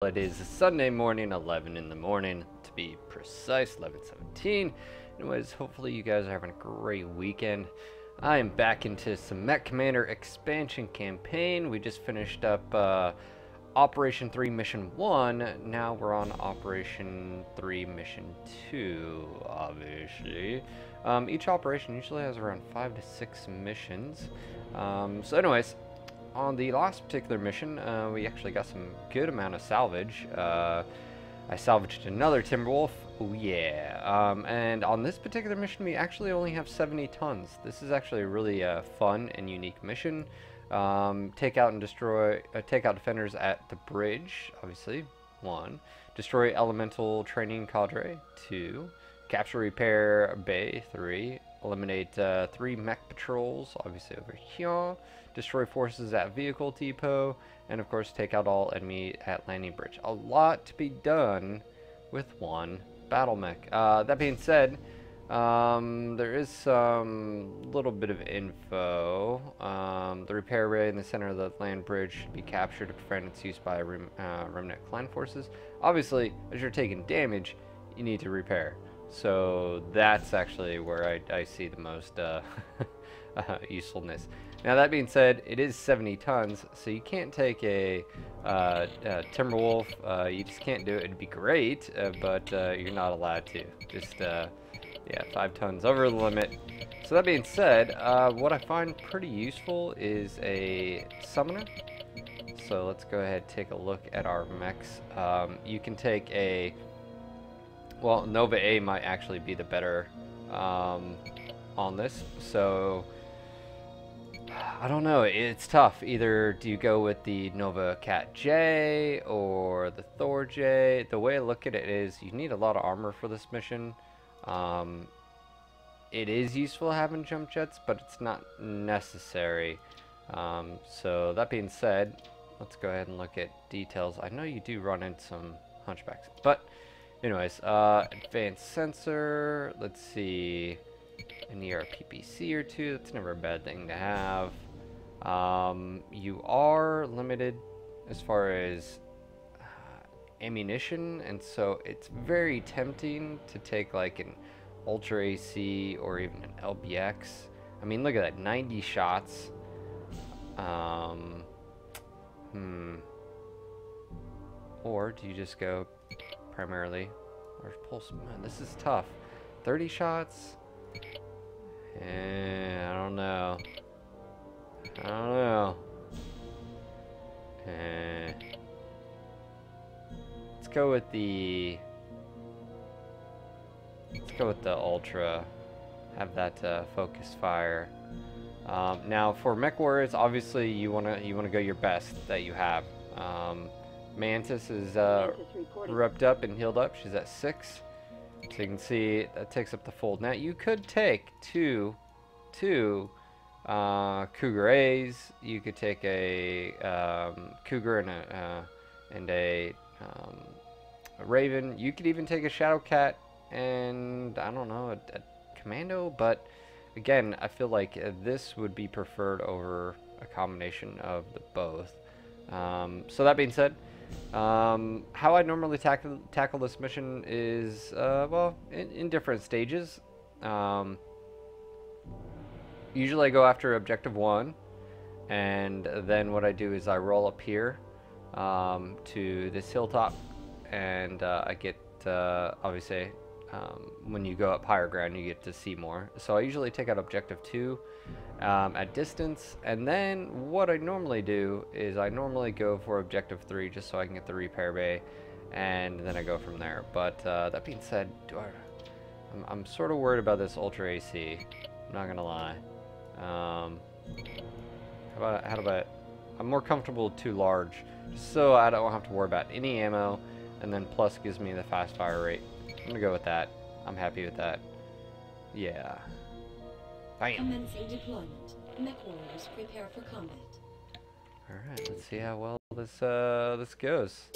It is Sunday morning, 11 in the morning, to be precise, 11:17. Anyways, hopefully you guys are having a great weekend. I am back into some Mechcommander expansion campaign. We just finished up Operation 3 Mission 1. Now we're on Operation 3 Mission 2, obviously. Each operation usually has around 5 to 6 missions. So anyways, on the last particular mission, we actually got some good amount of salvage. I salvaged another Timberwolf. Oh yeah. And on this particular mission, we actually only have 70 tons. This is actually a really fun and unique mission. Take out and destroy, take out defenders at the bridge, obviously, 1. Destroy elemental training cadre, 2. Capture repair bay, 3. Eliminate 3 mech patrols, obviously over here. Destroy forces at vehicle depot, and of course take out all enemy at landing bridge. A lot to be done with 1 battle mech. That being said, there is some little bit of info. The repair area in the center of the land bridge should be captured to prevent its use by remnant clan forces. Obviously, as you're taking damage, you need to repair. So that's actually where I see the most usefulness. Now that being said, it is 70 tons, so you can't take a Timberwolf. You just can't do it. It'd be great, but you're not allowed to. Just yeah, 5 tons over the limit. So that being said, what I find pretty useful is a summoner. So let's go ahead and take a look at our mechs. You can take a, well, Nova A might actually be the better on this. So I don't know, it's tough. Either do you go with the Nova Cat J or the Thor J? The way I look at it is you need a lot of armor for this mission. It is useful having jump jets, but it's not necessary. So that being said, let's go ahead and look at details. I know you do run into some hunchbacks, but anyways, advanced sensor, let's see, an ERPPC or 2, that's never a bad thing to have. You are limited as far as ammunition, and so it's very tempting to take like an Ultra AC or even an LBX. I mean, look at that, 90 shots. Or do you just go primarily large pulse? Man, this is tough. 30 shots? I don't know. I don't know. Let's go with the Ultra. Have that focus fire. Now for mech warriors, obviously you wanna go your best that you have. Mantis is repped up and healed up. She's at 6. So you can see that takes up the full. Now you could take two Cougar A's. You could take a Cougar and a Raven. You could even take a Shadow Cat and I don't know, a Commando. But again, I feel like this would be preferred over a combination of the both. So that being said, how I normally tackle this mission is, well, in different stages. Usually I go after objective 1, and then what I do is I roll up here to this hilltop, and I get, obviously, when you go up higher ground, you get to see more. So I usually take out objective 2 at distance, and then what I normally do is I normally go for objective 3 just so I can get the repair bay, and then I go from there. But that being said, I'm sort of worried about this Ultra AC. I'm not gonna lie. How about I'm more comfortable with 2 large, so I don't have to worry about any ammo, and then plus gives me the fast fire rate. I'm gonna go with that. I'm happy with that. Yeah. Bam. Commencing deployment. Mech warriors prepare for combat. Alright, let's see how well this goes.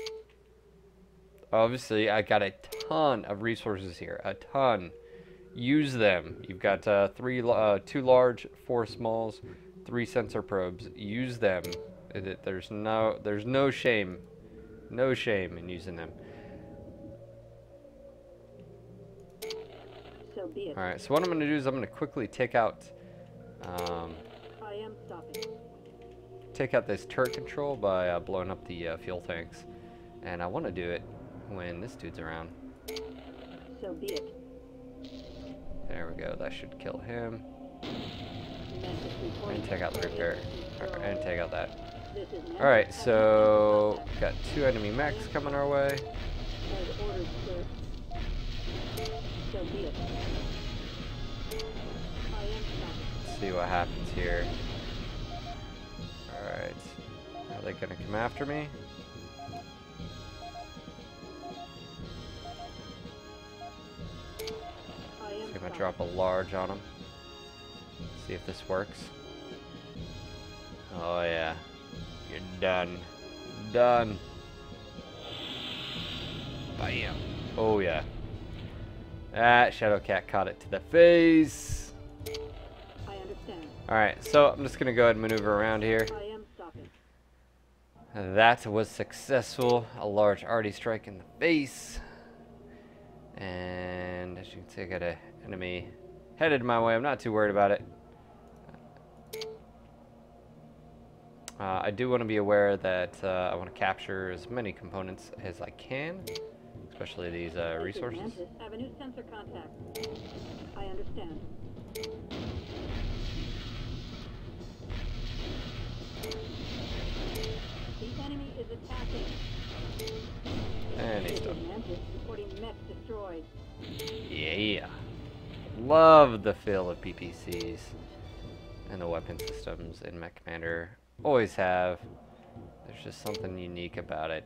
Obviously, I got a ton of resources here. A ton. Use them. You've got 2 large, 4 smalls, 3 sensor probes. Use them. There's no shame No shame in using them. So be it. Alright, so what I'm going to do is I'm going to quickly take out I am stopping. this turret control by blowing up the fuel tanks. And I want to do it when this dude's around. So be it. There we go, that should kill him. Message reporting. And take out the repair. And take out that. This is Memphis. Alright, so got 2 enemy mechs coming our way. As orders, sir. So be it. I am stopping. Let's see what happens here. Alright. Are they gonna come after me? I am I'm gonna stopping. drop a large on them. See if this works. Oh yeah. You're done. Done. Bam. Oh yeah. That Shadowcat caught it to the face. I understand. Alright, so I'm just gonna go ahead and maneuver around here. I am stopping. That was successful. A large arty strike in the face. And as you can see, I got an enemy headed my way. I'm not too worried about it. I do want to be aware that I want to capture as many components as I can, especially these resources. Mantis, Avenue sensor contact. I understand. The enemy is attacking. And he's This is done. Mantis reporting mech destroyed. Yeah. Love the feel of PPCs and the weapon systems in Mechcommander. Always have. There's just something unique about it.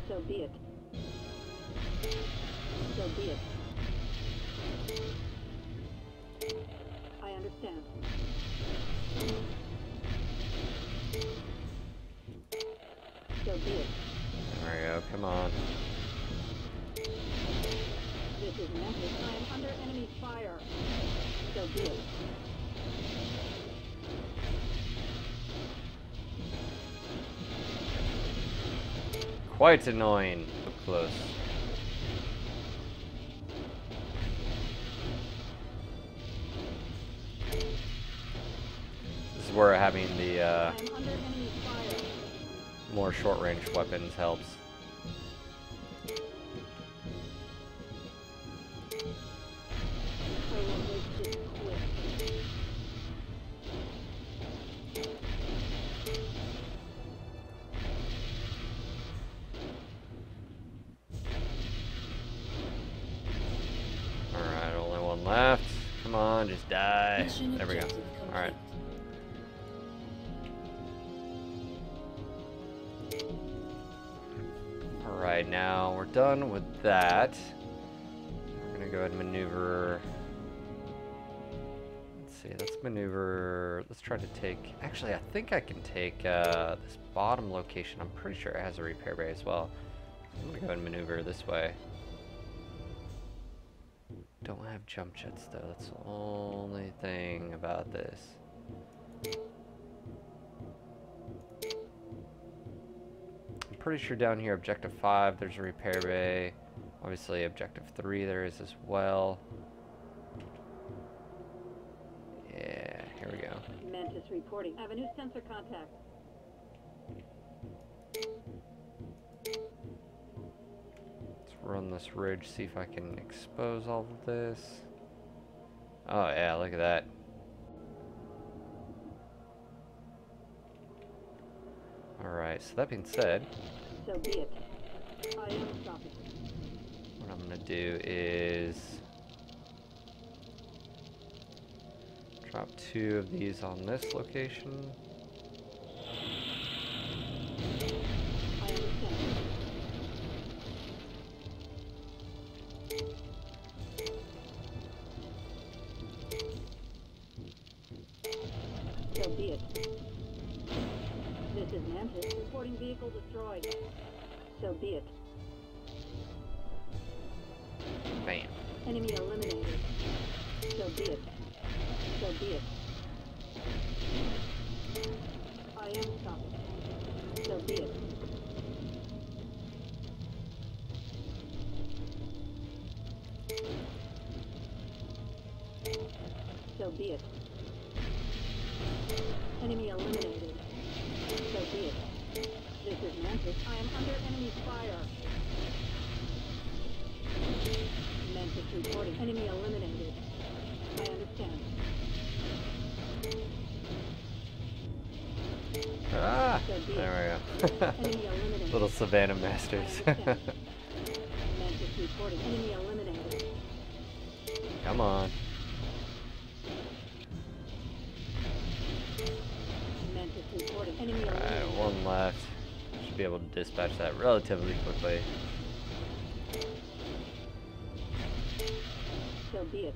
So be it. So be it. I understand. So be it. There we go. Come on. This is Memphis. I am under enemy fire. So be it. Quite annoying up close. This is where having the I am under enemy fire. more short-range weapons helps. I will make this quick. Alright, only one left. Come on, just die. Mission There we go. objective Alright. Alright, now we're done with that. We're gonna go ahead and maneuver. Let's see, let's maneuver. Let's try to take. Actually, I think I can take this bottom location. I'm pretty sure it has a repair bay as well. I'm gonna go ahead and maneuver this way. Don't have jump jets though. That's the only thing about this. I'm pretty sure down here, objective 5, there's a repair bay. Obviously, objective 3 there is as well. Yeah, here we go. Mantis reporting. Avenue sensor contact. Let's run this ridge, see if I can expose all of this. Oh yeah, look at that. Alright, so that being said, So be it. I am stopping. what I'm gonna do is drop 2 of these on this location. I understand. So be it. This is Mantis reporting vehicle destroyed. So be it. Bam. Enemy eliminated. So be it. So be it. I am stopping. So be it. So be it. Enemy eliminated. So be it. This is Mantis. I am under enemy fire. Mantis reporting. Enemy eliminated. I understand. Ah, So be it. there we go. Enemy eliminated. Little Savannah Masters. I understand. Mantis reporting. Enemy eliminated. Come on. Mantis reporting. Enemy Alright, eliminated. one left. Should be able to dispatch that relatively quickly. So be it.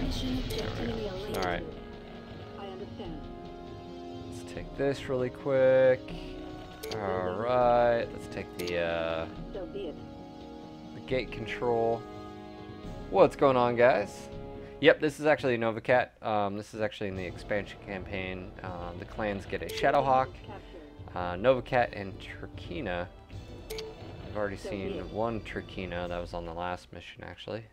Mission objective Enemy complete. eliminated. Alright, I understand. let's take this really quick. Alright, let's take the So be it. gate control. What's going on, guys? Yep, this is actually Novacat. This is actually in the expansion campaign. The clans get a Shadowhawk, Captured. Novacat, and Turkina. I've already seen one Turkina. That was on the last mission, actually.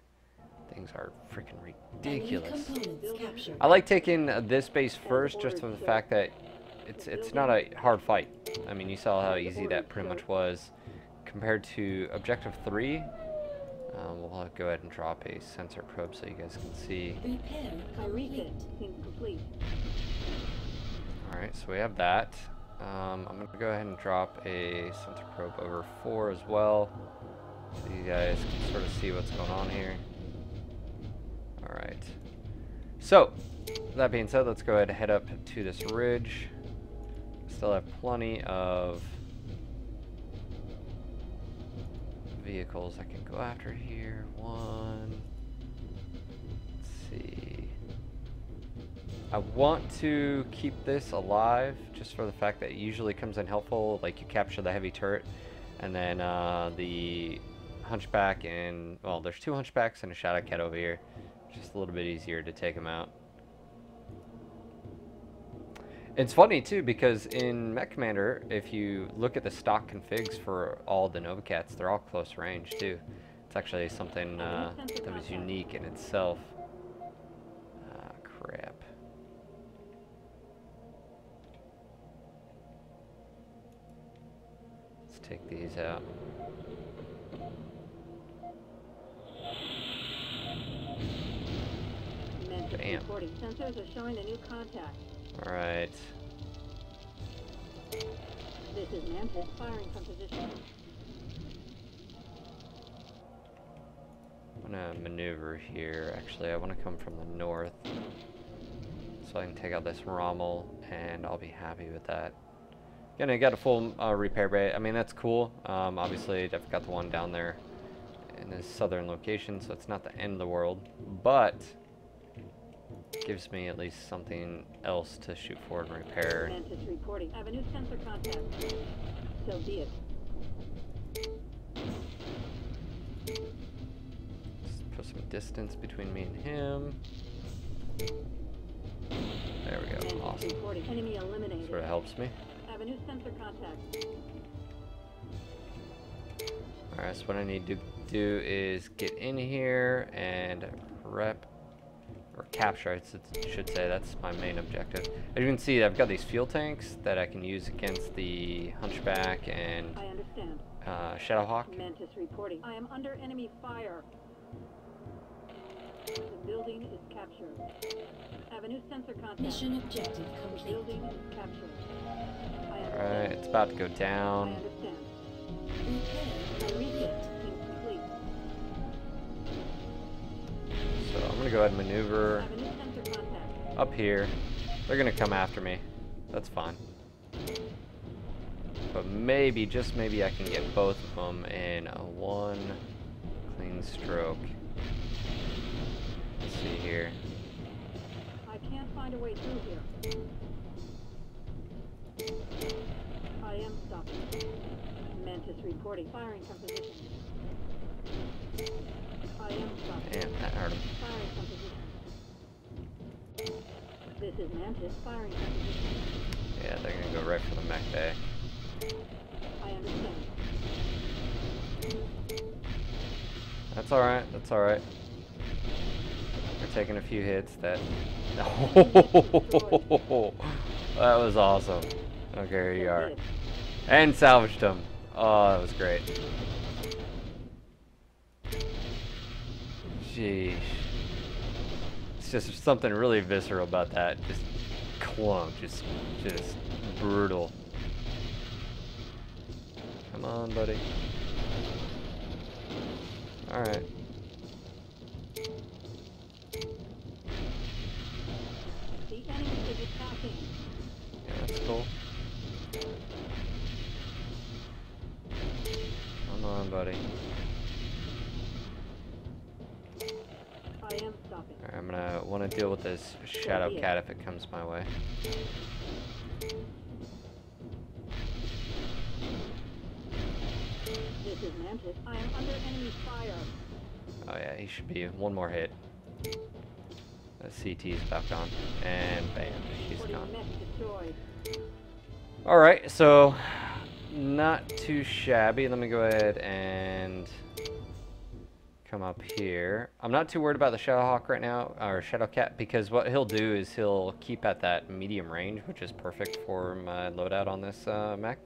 Things are freaking Enemy ridiculous. components captured. I like taking this base first, just for the fact that it's not a hard fight. I mean, you saw how easy that pretty much was compared to Objective 3. We'll go ahead and drop a sensor probe so you guys can see. Repair My refit complete. seems complete. Alright, so we have that. I'm going to go ahead and drop a sensor probe over 4 as well, so you guys can sort of see what's going on here. Alright. So, that being said, let's go ahead and head up to this ridge. Still have plenty of vehicles I can go after here. One. Let's see. I want to keep this alive just for the fact that it usually comes in helpful. Like, you capture the heavy turret, and then the hunchback and, well, there's 2 hunchbacks and a Shadowcat over here. Just a little bit easier to take them out. It's funny too, because in Mechcommander, if you look at the stock configs for all the Novacats, they're all close range too. It's actually something that was unique in itself. Ah, crap. Let's take these out. Mantis Bam. reporting. Sensors are showing a new contact. Alright. This is Mantis firing from position. I'm gonna maneuver here. Actually, I want to come from the north, so I can take out this Rommel, and I'll be happy with that. Gonna get a full repair bay. I mean, that's cool. Obviously, I've got the one down there in this southern location, so it's not the end of the world, but gives me at least something else to shoot for and repair. Mantis reporting. I have a new sensor contact. So be it. Just put some distance between me and him. There we go. Mantis Awesome. reporting. Enemy eliminated. Sort of helps me. I have a new sensor contact. Alright, so what I need to do is get in here and prep, or capture, I should say. That's my main objective. As you can see, I've got these fuel tanks that I can use against the Hunchback and I understand. Shadowhawk. Mantis reporting. I am under enemy fire. The building is captured. I have a new sensor contact. Mission objective The complete. building is captured. I understand. Alright, it's about to go I down. understand. Repair My refit complete. seems complete. So I'm going to go ahead and I maneuver have a new sensor contact. up here. They're going to come after me. That's fine. But maybe, just maybe, I can get both of them in a one clean stroke. Let's see here. I can't find a way through here. I am stopping. Mantis reporting. Firing from position. I am stopping. Damn, that hurt him. Firing from position. This is Mantis firing from position. Yeah, they're gonna go right for the mech bay. I understand. That's alright, that's alright. We're taking a few hits that... That was awesome. Okay, here you are. And salvaged them. Oh, that was great. Sheesh. It's just something really visceral about that. Just clunk, just brutal. Come on, buddy. Alright. The enemy is attacking. Yeah, that's cool. Come on, buddy. I am stopping. Alright, I'm gonna want to deal with this shadow cat if it comes my way. This is Mantis. I am under enemy fire. Oh yeah, he should be one more hit. The CT is back on, and bam, she's gone. Mech destroyed. Alright, so not too shabby. Let me go ahead and come up here. I'm not too worried about the Shadowhawk right now, or Shadowcat, because what he'll do is he'll keep at that medium range, which is perfect for my loadout on this mech.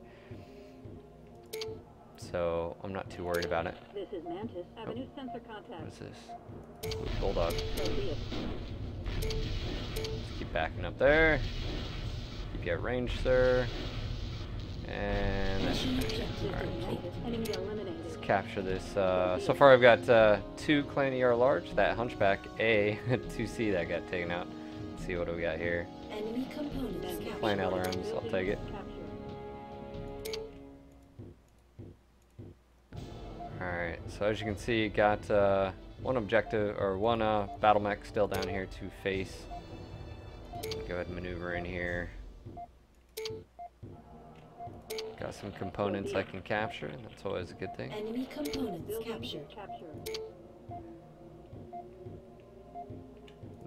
So I'm not too worried about it. This is Mantis. I have a new sensor contact. What is this? Ooh, Bulldog. So be it. Just keep backing up there. Keep you at range, sir. And that's finished. Alright, cool. Enemy eliminated. Let's capture this. So far I've got 2 Clan ER large, that Hunchback, a 2C that got taken out. Let's see what do we got here. Enemy components captured. Clan LRMs, I'll take it. Alright, so as you can see, got one objective, or one battle mech still down here to face. Go ahead and maneuver in here. Got some components I can capture, and that's always a good thing. Enemy components captured.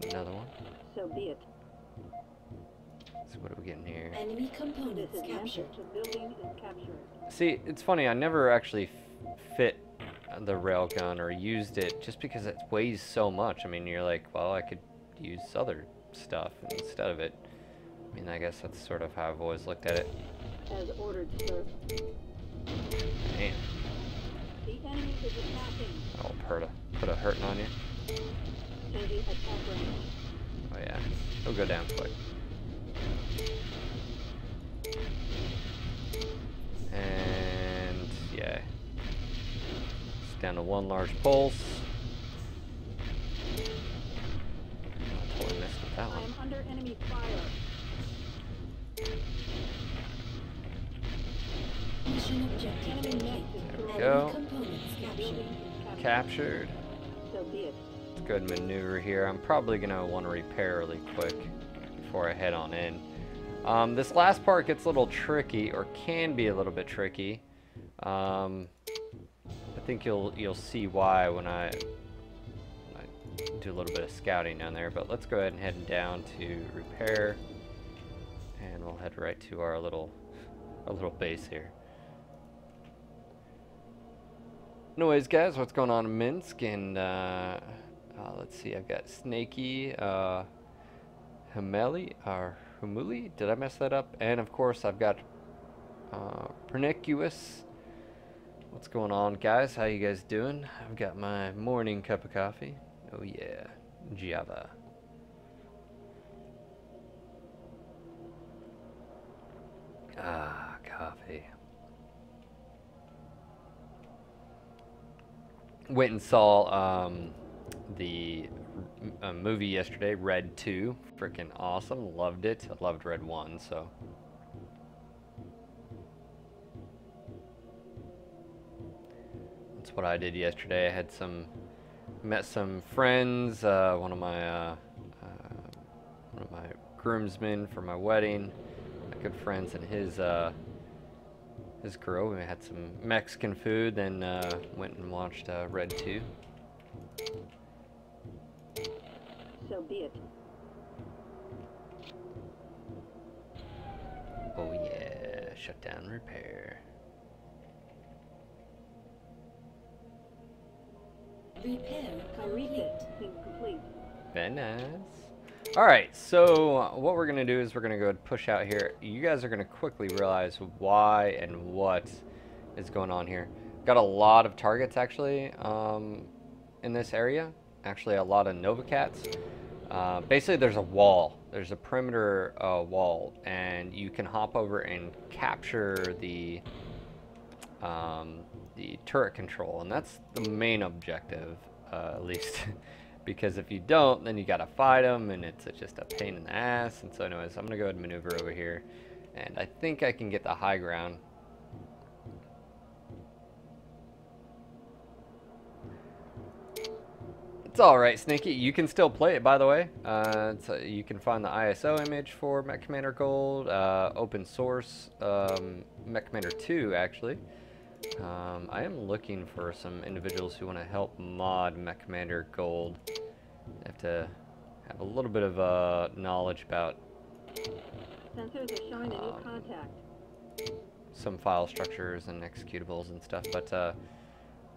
Another one. So be it. So what are we getting here? Enemy components This is captured. Mantis. The building is captured. See, it's funny, I never actually fit the railgun or used it just because it weighs so much. I mean, you're like, well, I could use other stuff instead of it. I mean, I guess that's sort of how I've always looked at it. As ordered, sir. Man, The enemy is attacking. I'll put a hurting on you. Changing attack range. Oh yeah, he'll go down quick. And yeah, it's down to 1 large pulse. I totally missed with that I one. am under enemy fire. Mission objective Enemy complete. mech There we destroyed. go. Components The captured. building is captured. Captured. So be it. Let's go ahead and maneuver here. I'm probably gonna want to repair really quick before I head on in. This last part gets a little tricky, or can be a little bit tricky. I think you'll see why when I do a little bit of scouting down there. But let's go ahead and head down to repair, and we'll head right to our little base here. Anyways, guys, what's going on in Minsk? And let's see, I've got Snaky, Humuli, did I mess that up? And of course, I've got Pernicuous. What's going on, guys? How you guys doing? I've got my morning cup of coffee. Oh yeah, Java. Ah, coffee. Went and saw the movie yesterday, Red 2. Freaking awesome. Loved it. I loved Red 1, so. That's what I did yesterday. I had met some friends, one of my groomsmen for my wedding, my good friends, and his girl. We had some Mexican food, then went and watched Red 2. So be it. Oh yeah, shutdown repair. Repair complete. Seems complete. Very nice. Alright, so what we're going to do is we're going to go and push out here. You guys are going to quickly realize why and what is going on here. Got a lot of targets actually in this area. Actually a lot of NovaCats. Basically there's a wall. There's a perimeter wall, and you can hop over and capture the turret control, and that's the main objective, at least. Because if you don't, then you gotta fight them, and it's just a pain in the ass. And so anyways, I'm gonna go ahead and maneuver over here, and I think I can get the high ground. It's alright, Sneaky. You can still play it, by the way. You can find the ISO image for Mechcommander Gold, open source, Mechcommander 2, actually. I am looking for some individuals who want to help mod Mechcommander Gold. I have to have a little bit of knowledge about Sensors are showing a new contact. some file structures and executables and stuff, but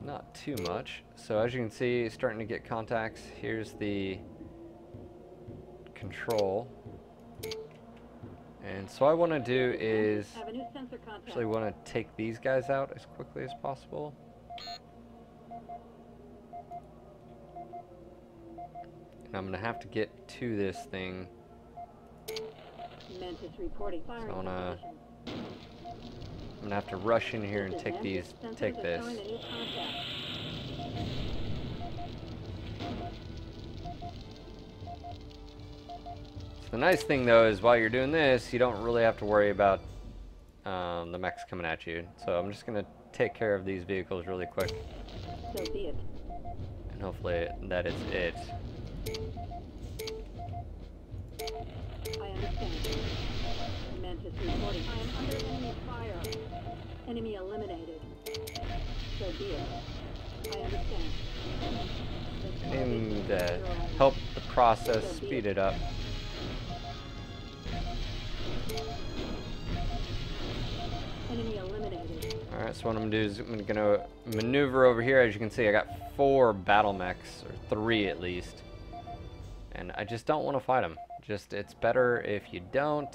not too much. So as you can see, starting to get contacts. Here's the control. And so what I want to do is Have a new sensor contact. actually want to take these guys out as quickly as possible. And I'm going to have to get to this thing. Mantis reporting firing So I'm position. going to have to rush in here and take these, Sensors take are this. showing a new contact. The nice thing though is while you're doing this, you don't really have to worry about the mechs coming at you. So I'm just going to take care of these vehicles really quick. So be it. And hopefully that is it. I understand. Mantis reporting. I am under enemy fire. Enemy eliminated. So be it. I understand. And help the process, speed it up. Enemy eliminated. Alright, so what I'm going to do is I'm going to maneuver over here. As you can see, I got 4 battle mechs, or 3 at least. And I just don't want to fight them. It's better if you don't.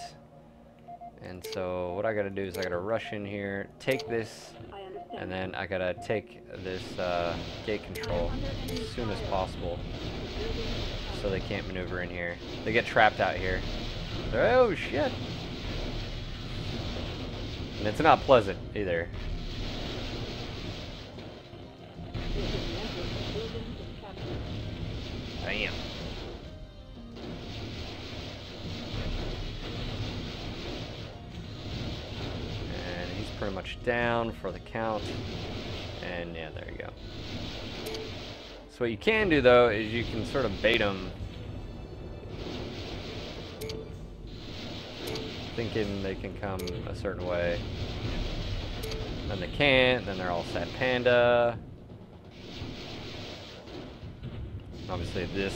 And so what I got to do is I got to rush in here, take this, I understand. and then I got to take this gate control as soon as possible so they can't maneuver in here. They get trapped out here. Oh shit! And it's not pleasant either. Damn. And he's pretty much down for the count. And yeah, there you go. So what you can do though is you can sort of bait them, thinking they can come a certain way. Then they can't, then they're all sad panda. Obviously this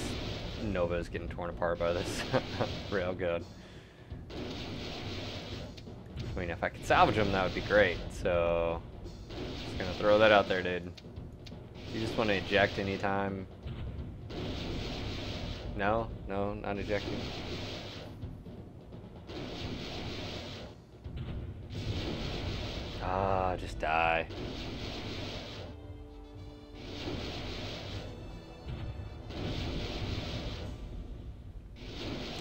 Nova is getting torn apart by this real good. I mean, if I could salvage them, that would be great. So, just gonna throw that out there, dude. You just want to eject anytime? No? No, not ejecting? Ah, just die.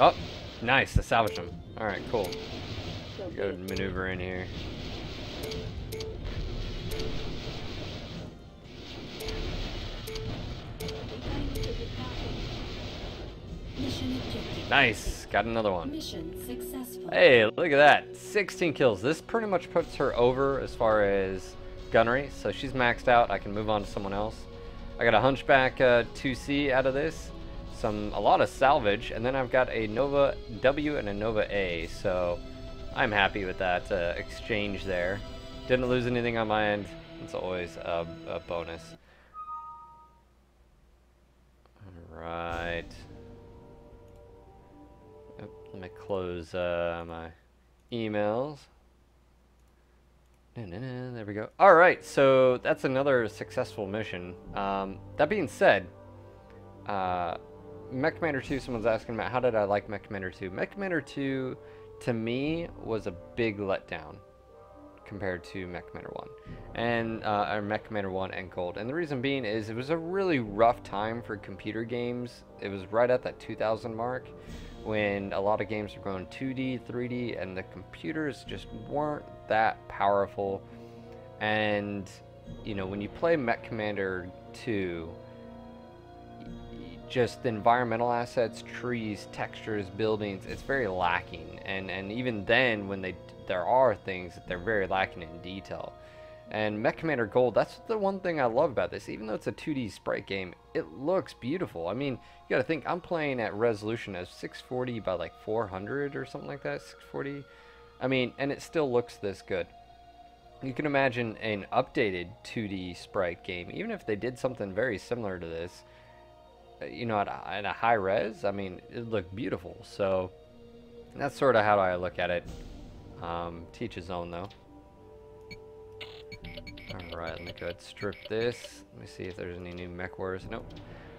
Oh, nice, I salvaged him. Alright, cool. Go and maneuver in here. Mission objective. Nice, got another one. Mission successful. Hey, look at that. 16 kills. This pretty much puts her over as far as gunnery. So she's maxed out. I can move on to someone else. I got a Hunchback 2C out of this. A lot of salvage. And then I've got a Nova W and a Nova A. So I'm happy with that exchange there. Didn't lose anything on my end. It's always a bonus. Alright. Let me close my emails. There we go. All right, so that's another successful mission. That being said, Mechcommander 2, someone's asking about how did I like Mechcommander 2. Mechcommander 2, to me, was a big letdown compared to Mechcommander 1 and or Mechcommander 1 and Gold. And the reason being is it was a really rough time for computer games. It was right at that 2000 mark when a lot of games were going 2D, 3D, and the computers just weren't that powerful. And, you know, when you play Mechcommander 2, just the environmental assets, trees, textures, buildings, it's very lacking. And even then, when there are things that they're very lacking in detail. And Mechcommander Gold, that's the one thing I love about this. Even though it's a 2D sprite game, it looks beautiful. I mean, you gotta think, I'm playing at resolution of 640 by like 400 or something like that, 640. I mean, and it still looks this good. You can imagine an updated 2D sprite game, even if they did something very similar to this, you know, at a high res, I mean, it looked beautiful. So that's sort of how I look at it. Teach his own, though. Alright, let me go ahead and strip this. Let me see if there's any new mech wars. Nope.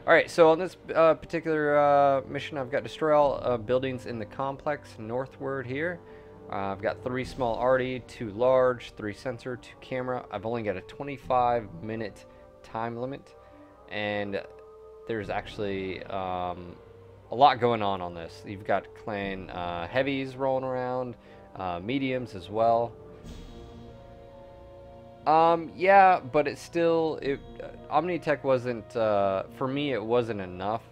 Alright, so on this particular mission, I've got destroy all buildings in the complex northward here. I've got 3 small arty, 2 large, 3 sensor, 2 camera. I've only got a 25-minute time limit. And there's actually a lot going on this. You've got clan heavies rolling around, mediums as well. Yeah, but it's still, Omnitech wasn't, for me, it wasn't enough.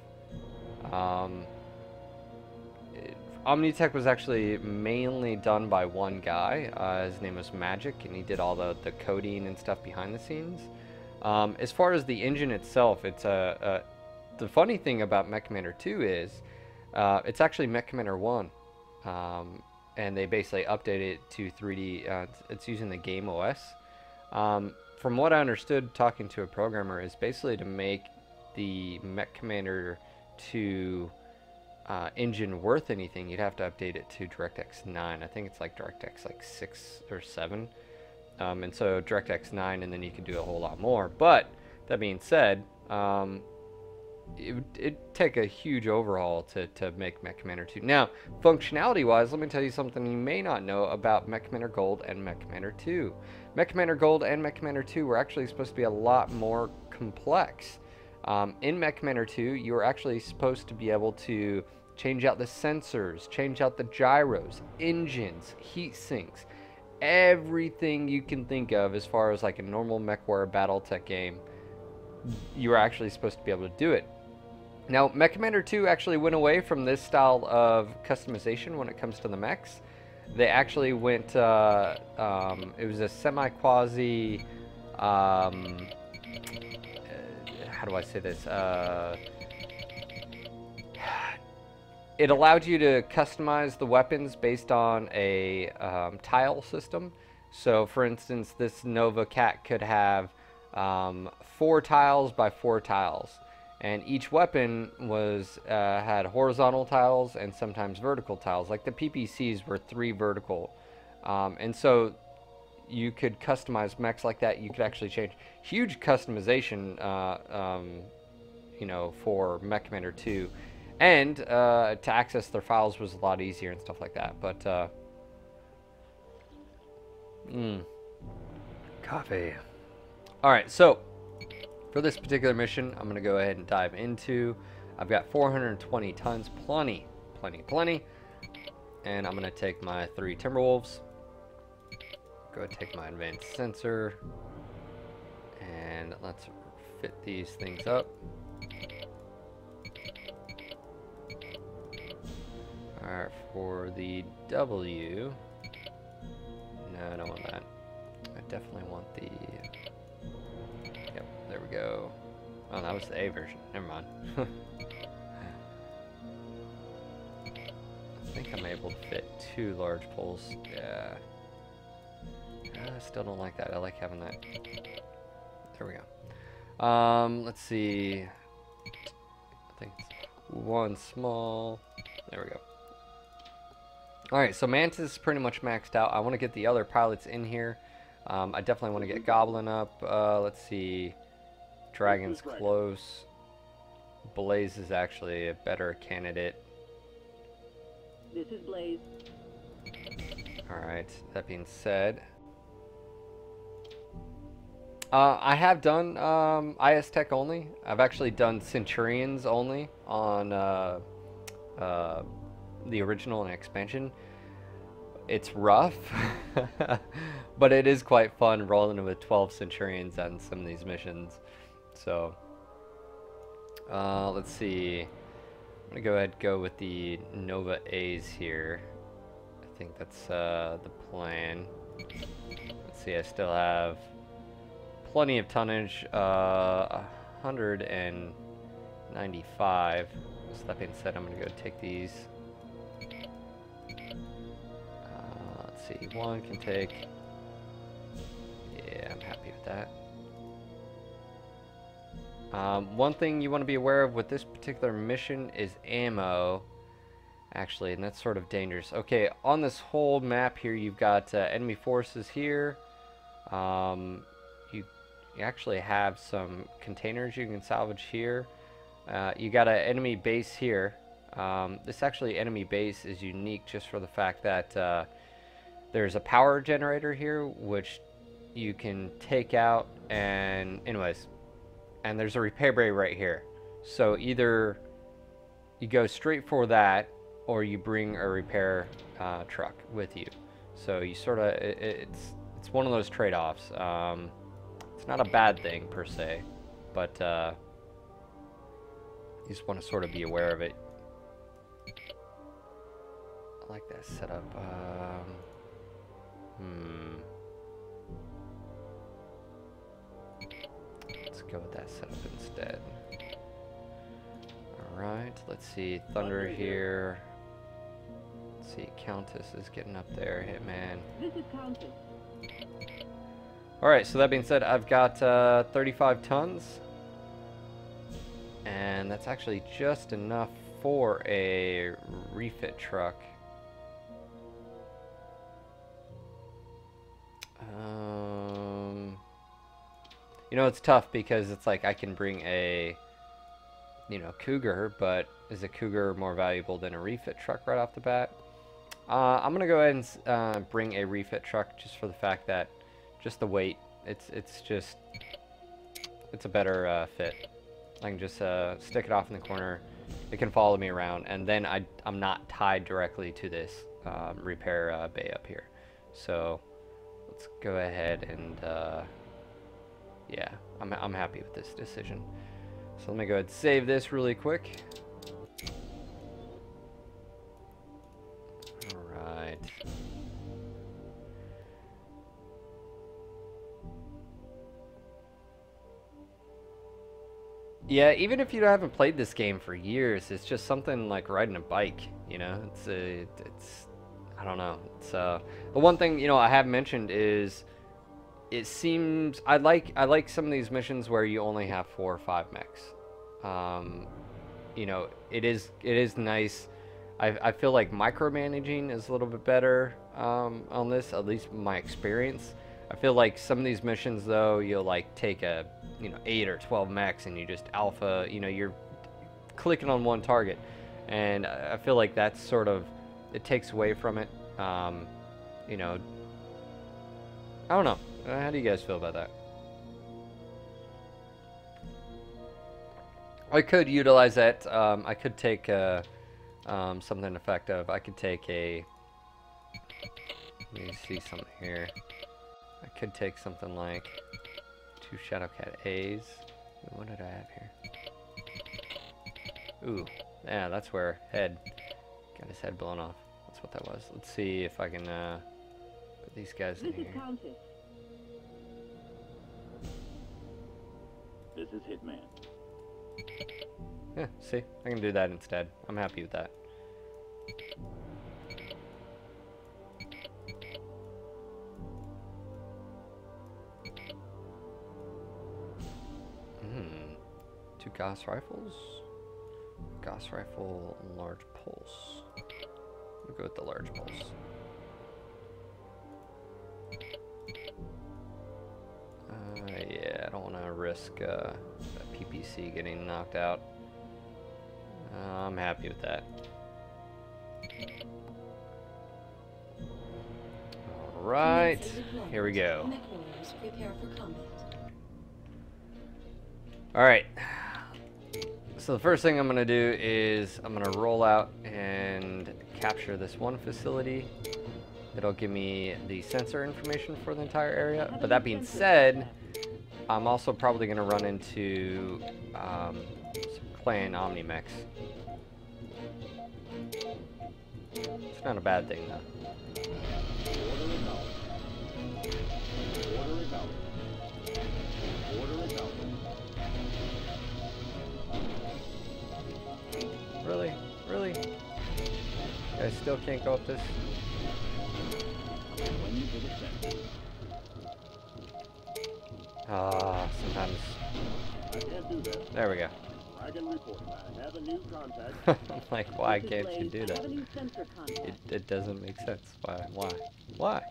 Omnitech was actually mainly done by one guy. His name was Magic, and he did all the coding and stuff behind the scenes. As far as the engine itself, it's the funny thing about Mechcommander 2 is, it's actually Mechcommander 1. And they basically updated it to 3D, it's using the game OS. From what I understood talking to a programmer is basically to make the Mechcommander 2 engine worth anything, you'd have to update it to DirectX 9. I think it's like DirectX like 6 or 7. And so DirectX 9, and then you could do a whole lot more. But that being said, it'd take a huge overhaul to make Mechcommander 2. Now, functionality-wise, let me tell you something you may not know about Mechcommander Gold and Mechcommander 2. Mechcommander Gold and Mechcommander 2 were actually supposed to be a lot more complex. In Mechcommander 2, you were actually supposed to be able to change out the sensors, change out the gyros, engines, heat sinks, everything you can think of as far as like a normal MechWarrior BattleTech game. You were actually supposed to be able to do it. Now, Mechcommander 2 actually went away from this style of customization when it comes to the mechs. They actually went, it was a semi-quasi, how do I say this? It allowed you to customize the weapons based on a tile system. So, for instance, this Nova Cat could have 4 tiles by 4 tiles. And each weapon was had horizontal tiles and sometimes vertical tiles. Like the PPCs were 3 vertical. And so you could customize mechs like that. You could actually change. Huge customization, you know, for Mechcommander 2. And to access their files was a lot easier and stuff like that. But, coffee. Alright, so for this particular mission, I'm going to go ahead and dive into. I've got 420 tons, plenty. And I'm going to take my 3 Timberwolves. Go ahead and take my advanced sensor. And let's fit these things up. Alright, for the W. No, I don't want that. I definitely want the... Yep, there we go. Oh, that was the A version. Never mind. I think I'm able to fit 2 large poles. Yeah. I still don't like that. I like having that. There we go. Let's see. I think it's 1 small. There we go. Alright, so Mantis is pretty much maxed out. I want to get the other pilots in here. I definitely want to get Goblin up. Let's see. Dragon's close. Blaze is actually a better candidate. This is Blaze. Alright, that being said, I have done IS Tech only. I've actually done Centurions only on the original and expansion. It's rough, but it is quite fun rolling with 12 Centurions on some of these missions. So, let's see. I'm gonna go ahead and go with the Nova A's here. I think that's the plan. Let's see, I still have plenty of tonnage, 195. So that being said, I'm gonna go take these. Let's see, one can take. Yeah, I'm happy with that. One thing you want to be aware of with this particular mission is ammo, actually, and that's sort of dangerous. Okay, on this whole map here, you've got enemy forces here. You actually have some containers you can salvage here. You got an enemy base here. This actually enemy base is unique just for the fact that there's a power generator here, which you can take out, and anyways. And there's a repair bay right here. So either you go straight for that, or you bring a repair truck with you. So you sort of, it's one of those trade-offs. It's not a bad thing per se, but you just want to sort of be aware of it. I like that setup. Let's go with that setup instead. Alright, let's see. Thunder here. Let's see, Countess is getting up there. Hitman. This is Countess. Alright, so that being said, I've got 35 tons. And that's actually just enough for a refit truck. You know, it's tough because it's like I can bring a, you know, Cougar, but is a Cougar more valuable than a refit truck right off the bat? I'm going to go ahead and bring a refit truck just for the fact that just the weight, it's a better fit. I can just stick it off in the corner. It can follow me around, and then I'm not tied directly to this repair bay up here. So let's go ahead and yeah, I'm happy with this decision. So let me go ahead and save this really quick. Alright. Yeah, even if you haven't played this game for years, it's just something like riding a bike, you know? It's I don't know. It's the one thing, you know, I have mentioned is it seems I like some of these missions where you only have 4 or 5 mechs. You know, it is nice. I feel like micromanaging is a little bit better on this, at least my experience. I feel like some of these missions though, you'll like take a, you know, 8 or 12 mechs and you just alpha, you know, you're clicking on one target, and I feel like that's sort of, it takes away from it. You know, I don't know. How do you guys feel about that? I could utilize that. I could take something effective. I could take a. Let me see something here. I could take something like 2 Shadowcat A's. What did I have here? Ooh, yeah, that's where head got his head blown off. That's what that was. Let's see if I can put these guys in here. This is Hitman. Yeah, see, I can do that instead. I'm happy with that. Two Gauss rifles. Gauss rifle, large pulse. We'll go with the large pulse. Yeah, I don't want to risk a PPC getting knocked out. I'm happy with that. Alright, here we go. Mech warriors, prepare for combat. Alright, so the first thing I'm going to do is I'm going to roll out and capture this one facility. It'll give me the sensor information for the entire area. But that being said, I'm also probably going to run into some clan Omni-Mechs. It's not a bad thing though. Really? Really? You guys still can't go up this? Sometimes. I can't do that. There we go. I can report. I have a new contact. I'm like, why This is can't you Blaze. do I that? have a new sensor contact. It doesn't make sense. Why? Why? Why?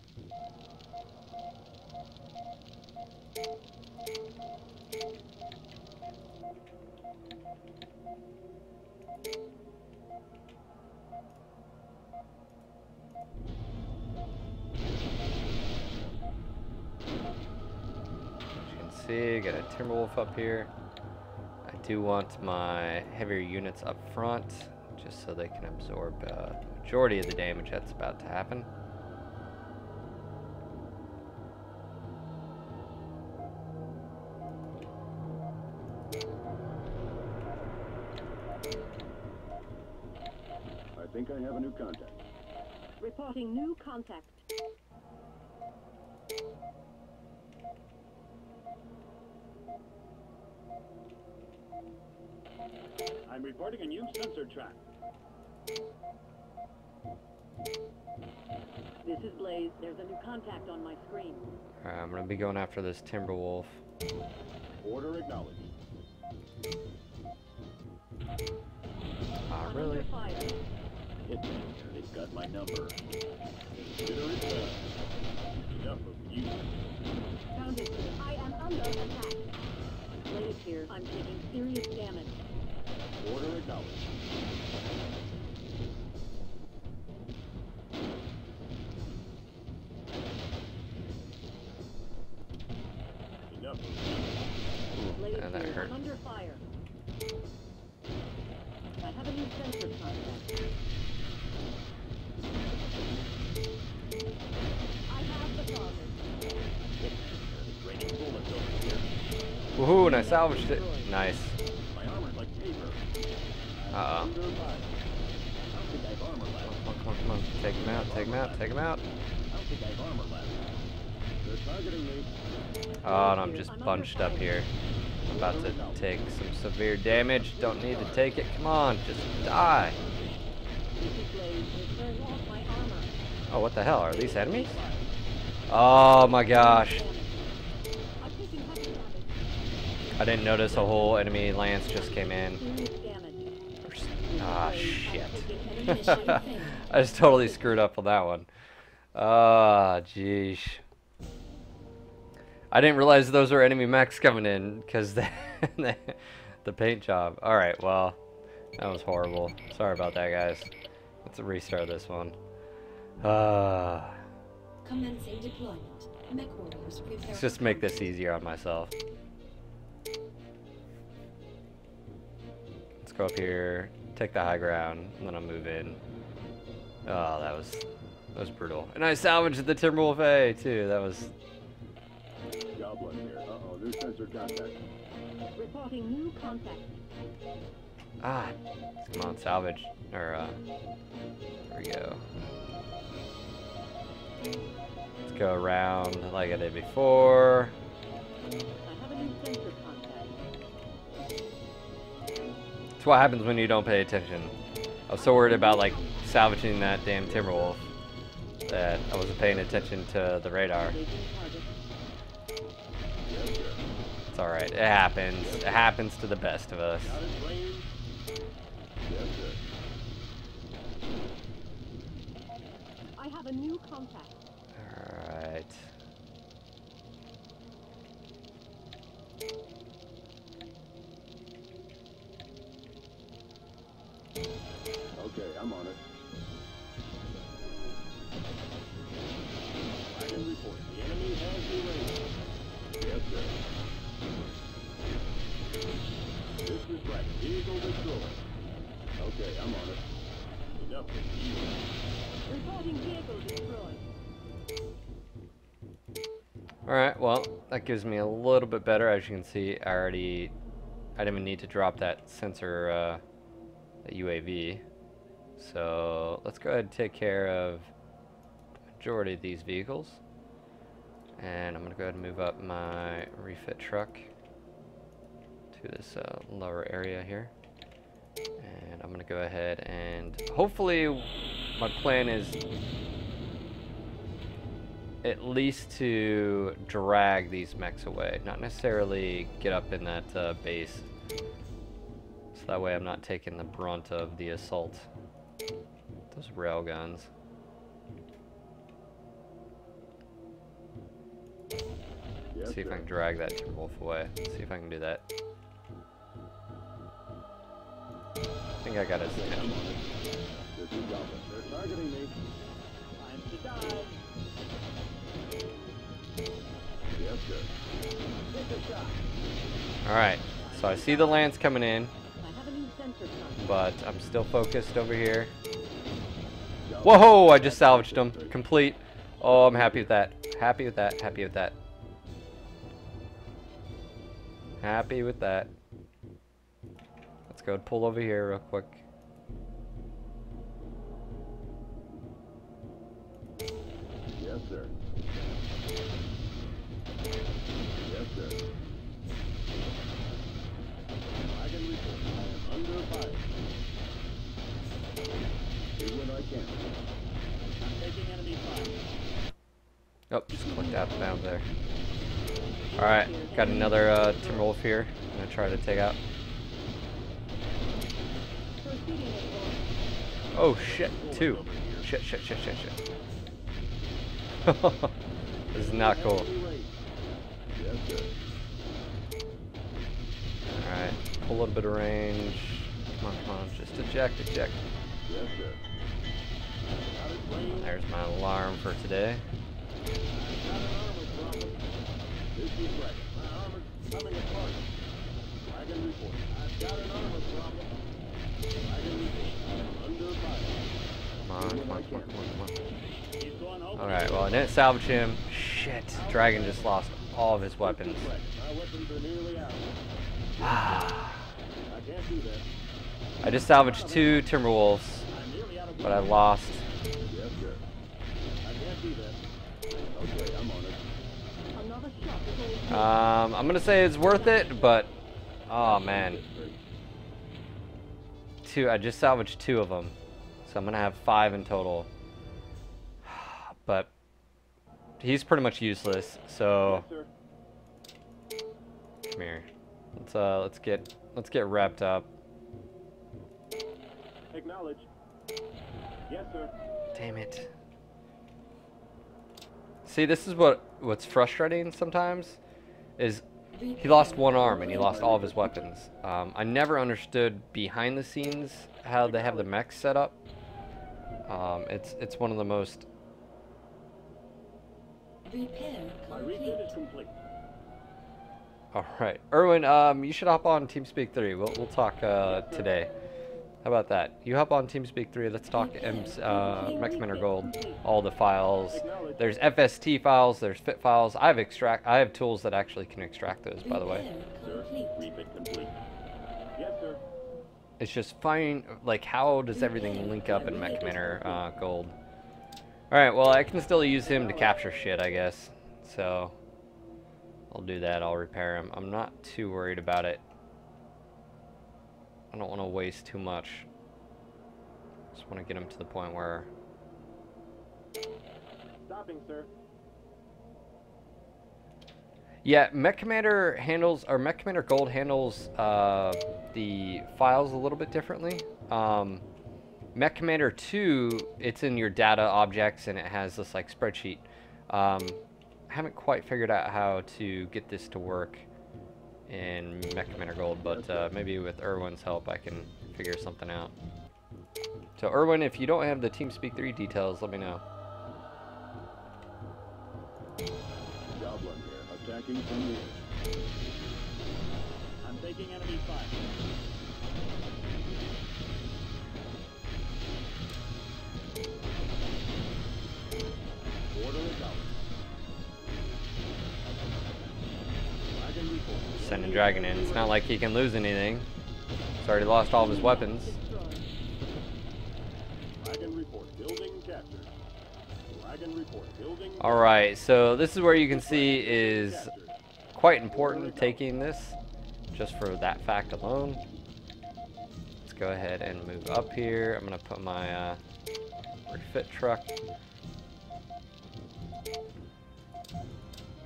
See, got a Timberwolf up here. I do want my heavier units up front, just so they can absorb the majority of the damage that's about to happen. I think I have a new contact. Reporting new contact. I'm reporting a new sensor track. This is Blaze. There's a new contact on my screen. Alright, I'm gonna be going after this Timberwolf. Order acknowledged. Ah, I'm really? under fire. Hit them. They've got my number. Consider it done. Enough of you. Found it. I am under attack. Blaze here. I'm taking serious damage. Order acknowledged. Enough of you. Blaze and that here. hurt. I'm under fire. I have a new sensor contact. I have the target. There's raining bullets over here. Woohoo, and I salvaged it. Nice. My armor's like paper. Uh-oh. Under fire. I don't think I've armor left. Come on, come on, come on. Take him out, take him out, take him out. I don't think I've armor left. They're targeting me. Oh, and I'm just bunched up here. I'm about to take some severe damage. Don't need to take it. Come on, just die. This is Blaze. They're tearing off my armor. Oh, what the hell? Are these enemies? Oh my gosh. I'm taking heavy damage. I didn't notice a whole enemy lance just came in. Serious damage. Ah, shit. Mission failed. I just totally screwed up on that one. Ah, jeez. I didn't realize those were enemy mechs coming in because the paint job. Alright, well, that was horrible. Sorry about that, guys. Let's restart this one. Commencing deployment. Mech warriors, prepare Let's for just make combat. this easier on myself. Let's go up here, take the high ground, and then I'll move in. Oh, that was brutal. And I salvaged the Timberwolf A too. That was. Goblin here. Uh-oh, new sensor contact. Reporting new contact. Ah, come on, salvage. Or, there we go. Let's go around like I did before. I have a new sensor contact. It's what happens when you don't pay attention. I was so worried about, like, salvaging that damn Timberwolf that I wasn't paying attention to the radar. Engaging target. It's alright. It happens. It happens to the best of us. Got it, range? Yes, sir. contact. Alright. Okay, I'm on it. I can report. The enemy has the range. Yes, sir. This is right. Vehicle destroyed. Okay, I'm on it. Enough of you. Reporting vehicle destroyed. Alright, well, that gives me a little bit better. As you can see, I didn't even need to drop that sensor, the UAV. So let's go ahead and take care of the majority of these vehicles. And I'm going to go ahead and move up my refit truck to this lower area here. And I'm going to go ahead and hopefully my plan is at least to drag these mechs away, not necessarily get up in that base. So that way I'm not taking the brunt of the assault. Those rail guns. Yes, See if I sir. can drag that Timberwolf away. See if I can do that. I think I got his Okay, I'm attention. on it. This is Alpha. They're targeting me. Time to die. Yes, sir. Take a shot. Alright, so I see the Lance coming in, I have a new sensor contact. but I'm still focused over here. Whoa, I just salvaged him. Complete. Oh, I'm happy with that. Happy with that. Happy with that. Happy with that. Let's go pull over here real quick. Yes, sir. Yes, sir. I can report. I am under fire. Do what I can. I'm taking enemy fire. Oh, just clicked out of bounds there. Alright, got another Timberwolf here. I'm gonna try to take out. Proceeding at course. Oh shit, two. Shit. This is not cool. Yes, sir. Alright, a little bit of range. Come on, just eject. Yes, sir. There's my alarm for today. Got an armor problem. This is right. My armor's coming apart. Wagon report. I've got an armor problem. Wagon report. I'm under fire. Come on. He's going over. Alright, well I didn't salvage him. Shit, Dragon just lost all of his weapons. This is right. My weapons are nearly out. I I can't do that. just salvaged 2 Timberwolves, I'm nearly out of but I lost. Yes, sir. I can't do that. Okay, I'm on it. Another shot is all. I'm gonna say it's worth it, but oh man. I just salvaged 2 of them. So I'm gonna have 5 in total. But he's pretty much useless, so Yes, sir. come here. Let's get wrapped up. Acknowledge. Yes, sir. Damn it. See, this is what's frustrating sometimes is he lost 1 arm and he lost all of his weapons. I never understood behind the scenes how they have the mechs set up. It's one of the most. Repair My complete. refit is complete. All right, Erwin, you should hop on TeamSpeak 3. We'll talk today. How about that? You hop on TeamSpeak 3. Let's talk Mechcommander Gold. All the files. There's FST files. There's FIT files. I have tools that actually can extract those. By the way, Repair Sir, complete. refit complete. Yes, sir. it's just finding like how does everything link up in Mechcommander Gold. All right. Well, I can still use him to capture shit, I guess. So I'll do that. I'll repair him. I'm not too worried about it. I don't want to waste too much. Just want to get him to the point where. Stopping, sir. Yeah, Mechcommander handles, or Mechcommander Gold handles the files a little bit differently. Mechcommander 2, it's in your data objects and it has this like spreadsheet. I haven't quite figured out how to get this to work in Mechcommander Gold, but maybe with Erwin's help I can figure something out. So Erwin, if you don't have the TeamSpeak 3 details, let me know. Goblin here, attacking from the air. I'm taking enemy fire. Order is out. Wagon report. Sending Dragon in. It's not like he can lose anything. He's already lost all of his weapons. Wagon report. Building captured. Wagon report. Building. Alright, so this is where you can see is quite important taking this, just for that fact alone. Let's go ahead and move up here. I'm going to put my refit truck.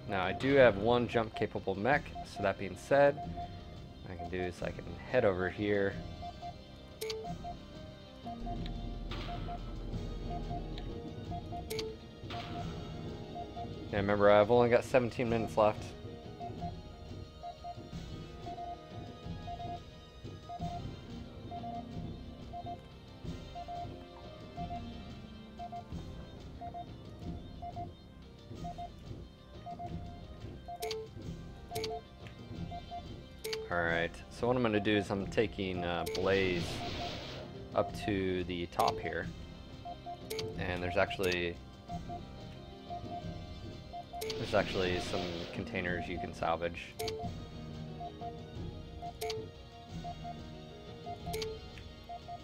Now I do have one jump capable mech, so that being said, what I can do is I can head over here. Yeah, remember I've only got 17 minutes left. Alright, so what I'm going to do is I'm taking Blaze up to the top here, and there's actually some containers you can salvage.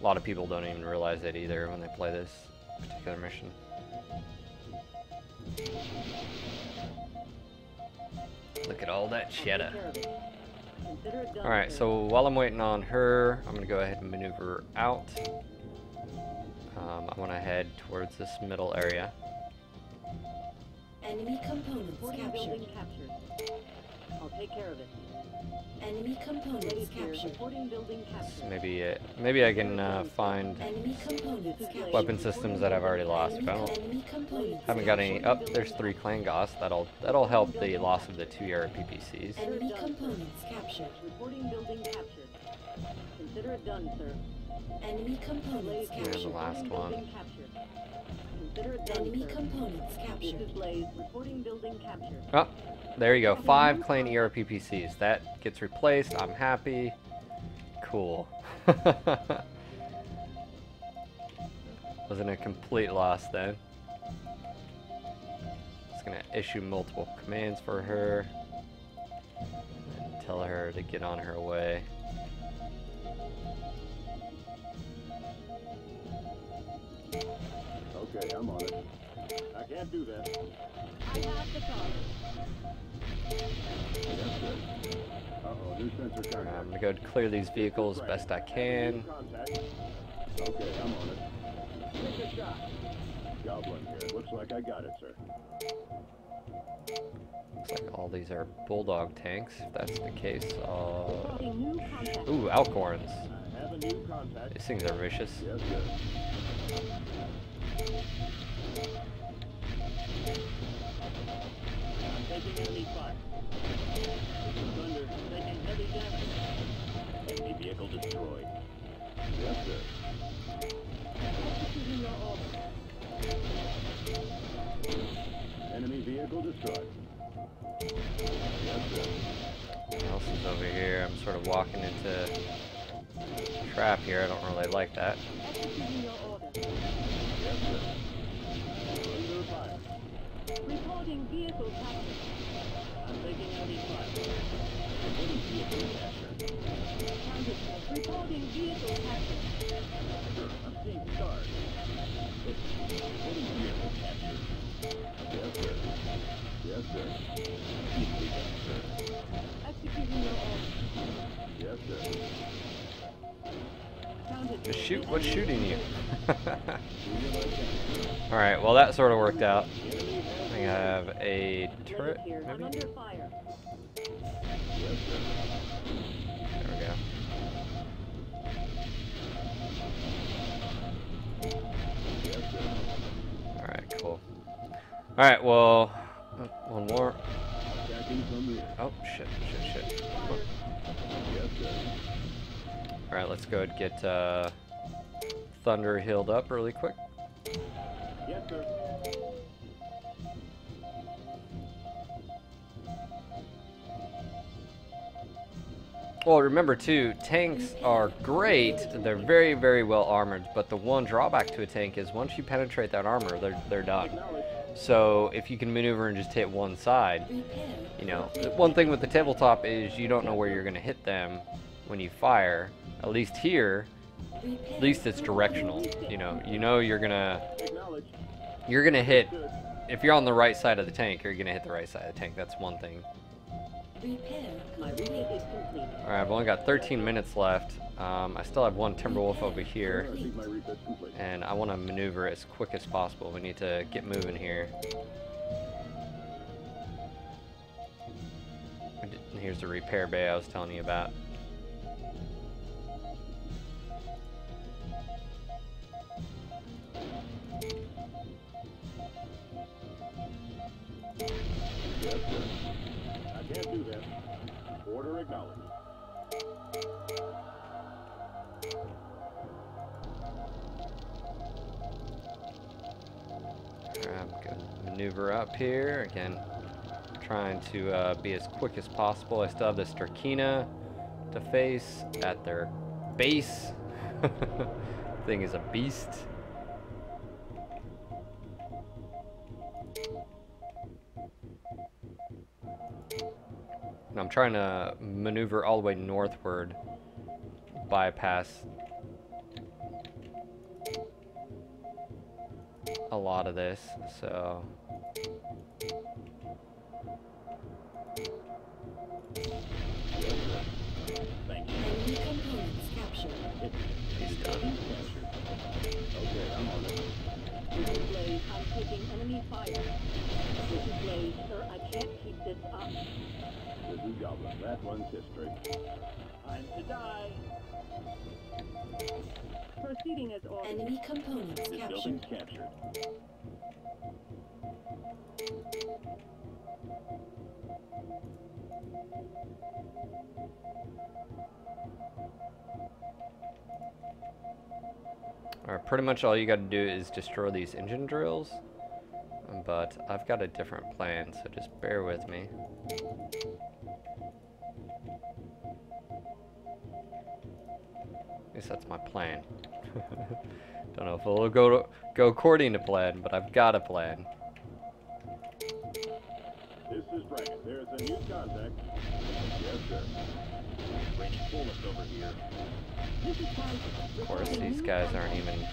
A lot of people don't even realize it either when they play this particular mission. Look at all that cheddar. Alright, so while I'm waiting on her, I'm going to go ahead and maneuver out. I want to head towards this middle area. Enemy components Building captured. captured. I'll take care of it. Enemy components captured. Reporting building So captured. maybe I can find Enemy components captured. weapon systems that I've already lost. If I Enemy components haven't got any. Oh, there's 3 clan goss. That'll help the loss of the 2 ERA PPCs. Enemy components captured. Reporting building captured. Consider it done, sir. Enemy components There's the captured. last one. Building captured. Consider it done, Enemy sir. components This captured. is Blaze. Reporting building captured. Oh, there you go. 5 clan ERA PPCs. That gets replaced. I'm happy. Cool. Wasn't a complete loss then. Just gonna issue multiple commands for her and tell her to get on her way. Okay, I'm on it. I can't do that. I have the target. Yes, sir. Uh-oh, new sensor contact. I'm gonna go clear these vehicles best I can. Contact. Okay, I'm on it. Take a shot. Goblin here. Looks like I got it, sir. Looks like all these are bulldog tanks. If that's the case, Reporting new contact. ooh, Alcorns. I have a new contact. These things are vicious. Yes, sir. I'm taking enemy fire. Thunder, taking heavy damage. Enemy vehicle destroyed. Yes, sir. Executing your order. Enemy vehicle destroyed. Yes, sir. What else is over here? I'm sort of walking into a trap here. I don't really like that. Executing your order. Yes, sir. Under fire. Reporting vehicle captured. I'm taking enemy fire. Enemy vehicle captured. Counter. Reporting vehicle captured. Sir, I'm seeing stars. Enemy vehicle captured. Yes, sir. Yes, sir. Easily done, sir. Executing your order. Yes, sir. Counter. Just shoot what's shooting you. Do what I can. Alright, well that sort of worked out. Enemy I think I have a turret, Blaze here. I'm maybe? under fire. Yes, sir. There we go. Alright, well, one more. Attacking from the air. Oh, shit. Yes, sir. Alright, let's go and get Thunder healed up really quick. Yes, sir. Well, remember too, tanks are great. They're very, very well armored, but the one drawback to a tank is once you penetrate that armor, they're done. So if you can maneuver and just hit one side, you know, one thing with the tabletop is you don't know where you're going to hit them when you fire. At least here, at least it's directional. You know you're gonna hit. If you're on the right side of the tank, you're gonna hit the right side of the tank. That's one thing. My reading is complete. Alright, I've only got 13 minutes left. I still have one Timberwolf over here, I think my reset's complete. and I want to maneuver as quick as possible. We need to get moving here. And here's the repair bay I was telling you about. Yes, sir. I can't do that. Order acknowledged. I'm gonna maneuver up here again, trying to be as quick as possible. I still have this Turkina to face at their base. Thing is a beast. And I'm trying to maneuver all the way northward, bypass a lot of this, so Enemy components captured. he's done. Okay, I'm on it. This is Blaze. I'm taking enemy fire. This is Blaze. Sir, I can't keep this up. This is Goblin. That one's history. Time to die. Proceeding as ordered. Enemy components This captured. building's captured. Alright, pretty much all you gotta do is destroy these engine drills, but I've got a different plan, so just bear with me. At least that's my plan. Don't know if it'll go according to plan, but I've got a plan. This is Dragon. There's a new contact. Yes, sir. Raining bullets over here. Of course, these guys aren't even...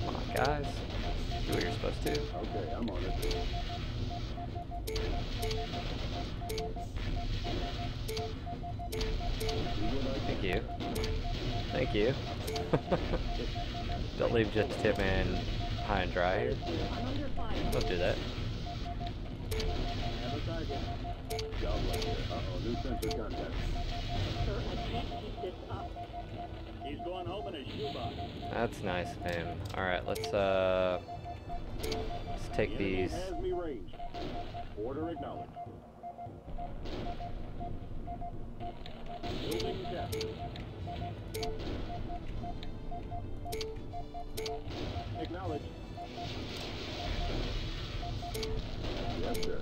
Come on, guys. Do what you're supposed to. Okay, I'm on it. Thank you. Thank you. Don't leave just Tipman high and dry here. I'm under fire. Don't do that. Have a target. Goblin. Uh-oh, new sensor contact. Sir, I can't keep this up. He's going home in a shoebox. That's nice of him. Alright, let's take The enemy these. has me ranged. Order acknowledged. Building captured. Acknowledged. Yes, sir.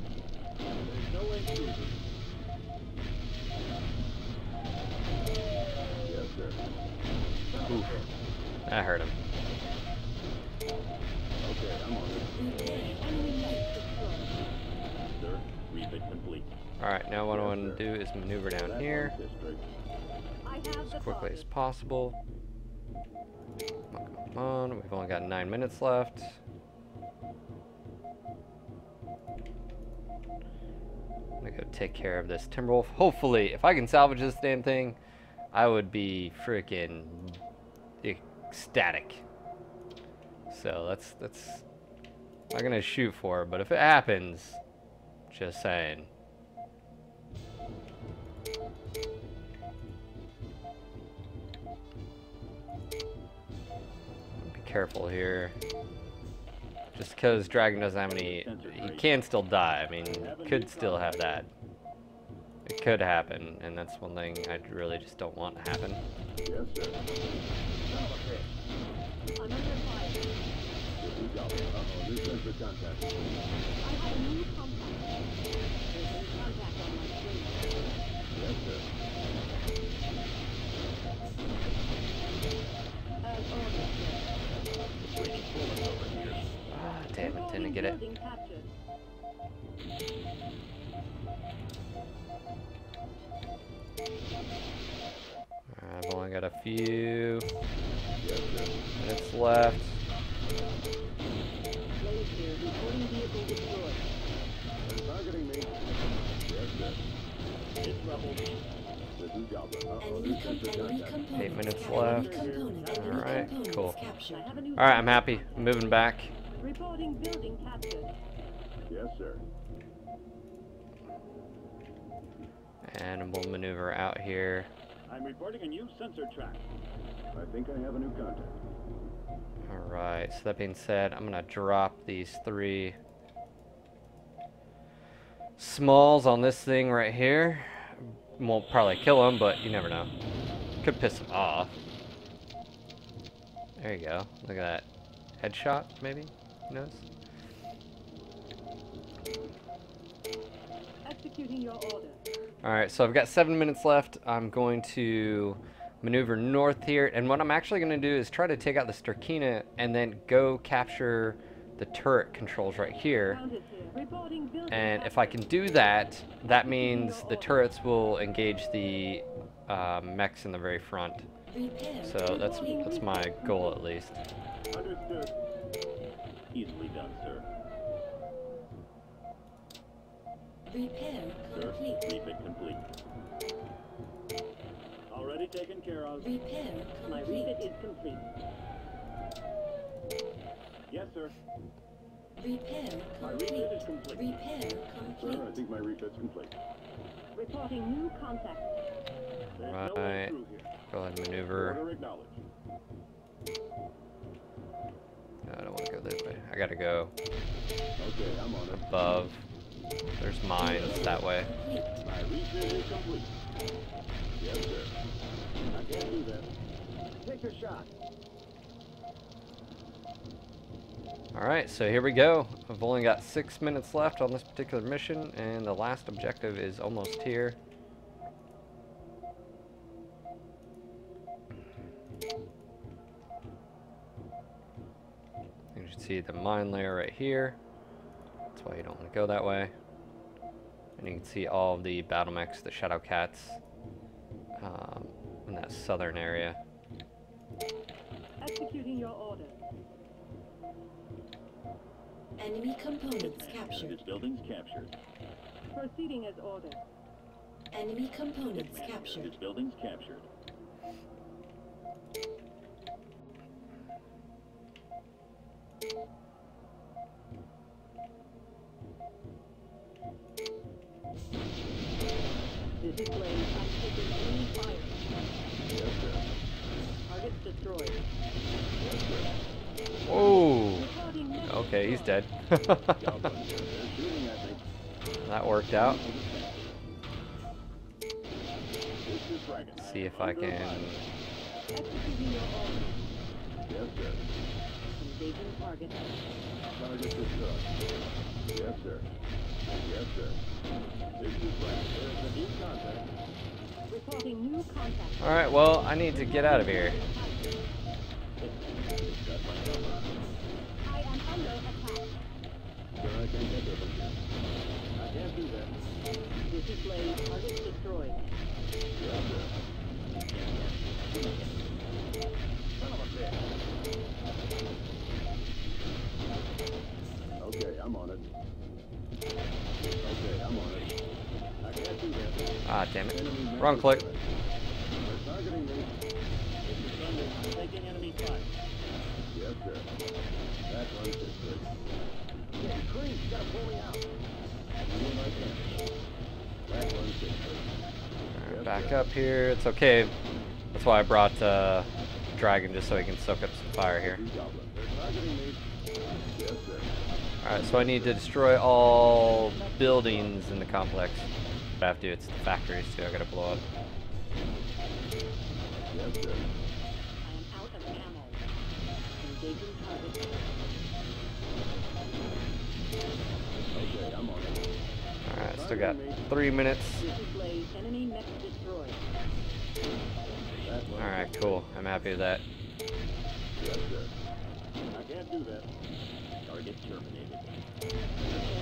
There's no intrusion. Yes, sir. Oof. That hurt him. Okay, I'm on it. Enemy light destroyed. Sir, refit complete. Alright, now what I want to do is maneuver down That here one's history. I have the as quickly as target. possible. Come on, we've only got 9 minutes left. I'm gonna go take care of this Timberwolf. Hopefully, if I can salvage this damn thing, I would be freaking ecstatic. So that's I'm not gonna shoot for it, but if it happens, just saying. Be careful here. Just because Dragon doesn't have any, he can still die. I mean, could still have that. It could happen, and that's one thing I really just don't want to happen. Yes, sir. I'm under fire. Uh-oh, new sensor contact. I have a new contact. There's a contact on my screen. Yes, sir. As ordered, sir. Switch forward over here. Ah, damn it, didn't get it. Building captured. I've only got a few Yes, sir. minutes left. Blaze here, reporting vehicle destroyed. They're targeting me. Yes, sir. It's rebel. This is Goblin. Uh-oh, new sensor contact. 8 minutes left. Alright, cool. I have a new Alright, I'm happy. I'm moving back. reporting building captured. Yes, sir. And we'll maneuver out here. I'm reporting a new sensor track. I think I have a new contact. Alright, so that being said, I'm going to drop these 3 smalls on this thing right here. Won't probably kill him, but you never know. Could piss him off. There you go. Look at that. Headshot, maybe? Who knows? Executing your order. Alright, so I've got 7 minutes left. I'm going to maneuver north here, and what I'm actually going to do is try to take out the Sterkina and then go capture the turret controls right here. Counted here. Reporting building And if I can do that, that means the turrets will engage the mechs in the very front. So that's my goal at least. Understood. Easily done, sir. Repair Sir, complete. refit complete. Already taken care of. Repair My complete. refit is complete. Yes, sir. Repair My complete. refit is complete. Repair Sir, complete. I think my refit's complete. Reporting new contact. There's no way Right. through here. Go ahead and maneuver. Order acknowledged. No, I don't want to go this way. I gotta go Okay, I'm on it. above. There's mines that way. Complete. My refit is complete. Yes, sir. I can't do that. Take your shot. Alright, so here we go. I've only got 6 minutes left on this particular mission, and the last objective is almost here. You should see the mine layer right here. That's why you don't want to go that way. And you can see all of the battle mechs, the Shadow Cats, in that southern area. Executing your order. Enemy components captured. This building's captured. Proceeding as ordered. Enemy components This captured. building's captured. This is Blaze. I'm taking enemy fire. Yes, sir. Targets destroyed. Yes, sir. Whoa! Reporting next Okay, he's dead. Goblin here. They're shooting at me. That worked out. This is Dragon. See if I can. Executing your order. Yes, sir. Engaging target. Target destroyed. Yes, sir. Yes, sir. This is Dragon. There's a new contact. Reporting new contact. Alright, well, I need to get out of here. Got my cover. I am under attack. Sir, I can't get there from here. I can't do that. This is Blaze. Target destroyed. Yes, sir. Son of a bitch. Okay, I'm on it. Okay, I'm on it. I can't do that. Ah, damn it. Enemy mech Wrong click. destroyed. They're targeting me. This is Thunder. I'm taking enemy fire. Yes, sir. That runs is good. Yeah, Creed, you gotta pull me out. Doing my best. That runs is good. Alright, back up here. It's okay. That's why I brought Dragon, just so he can soak up some fire here. Goblin. They're targeting me. Yes, sir. Alright, so I need to destroy all buildings in the complex. But I have to, it's the factories too, I gotta blow up. Yes, sir. I am out of ammo. Engaging target. Okay, I'm on it. Alright, still got 3 minutes. This is Blaze. Enemy mech destroyed. That one. Alright, cool. I'm happy with that. Yes, sir. I can't do that. Target terminated.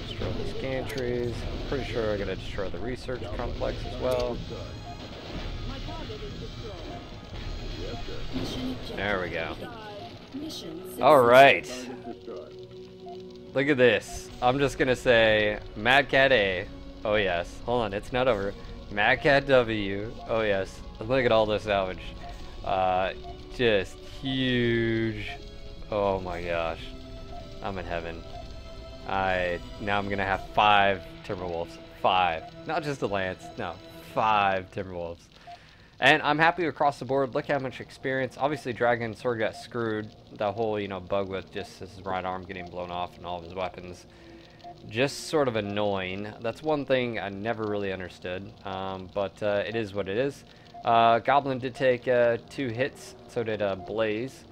Destroy the scantries. I'm pretty sure I gotta destroy the research complex as well. My target is destroyed. Yes, sir. Mission objective. There we go. Mission success. Alright. Target destroyed. Look at this. I'm just gonna say Mad Cat A. Oh yes. Hold on, it's not over. Mad Cat W. Oh yes. Look at all this salvage. Just huge. Oh my gosh. I'm in heaven. Now I'm gonna have 5 Timberwolves. 5. Not just a Lance. No. 5 Timberwolves. And I'm happy across the board. Look how much experience. Obviously, Dragon sort of got screwed. That whole, bug with just his right arm getting blown off and all of his weapons. Just sort of annoying. That's one thing I never really understood. But it is what it is. Goblin did take 2 hits. So did Blaze.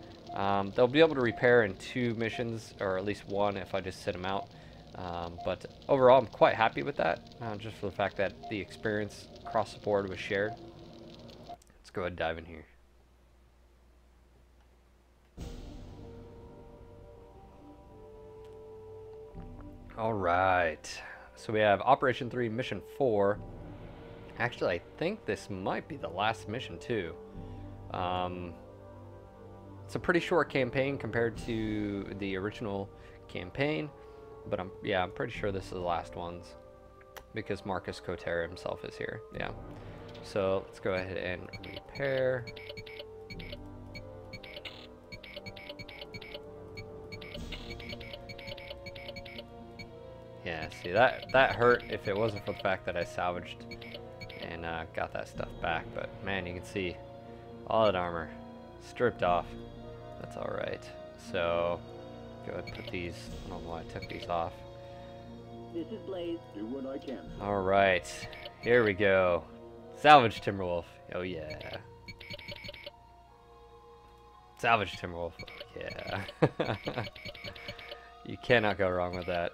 They'll be able to repair in 2 missions, or at least 1 if I just sit them out. But overall, I'm quite happy with that. Just for the fact that the experience across the board was shared. Let's go ahead and dive in here. Alright, so we have Operation 3, Mission 4. Actually, I think this might be the last mission too. It's a pretty short campaign compared to the original campaign, but I'm pretty sure this is the last ones because Marcus Kotera himself is here. Yeah. So let's go ahead and repair. Yeah, see that hurt if it wasn't for the fact that I salvaged and got that stuff back. But man, you can see all that armor stripped off. That's all right. So go ahead and put these. I don't know why I took these off. This is Blaze. Do what I can. All right, here we go. Salvage Timberwolf. Oh yeah. Salvage Timberwolf. Oh, yeah. You cannot go wrong with that.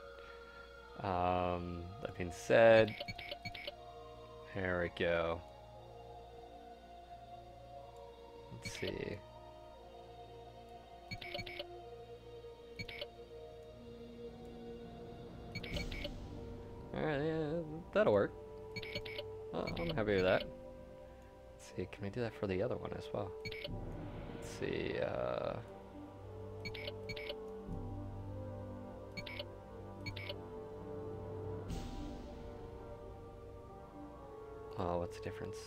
That being said, there we go. Let's see. Alright, yeah, that'll work. I'm happy with that. Let's see, can we do that for the other one as well? Let's see, oh, what's the difference?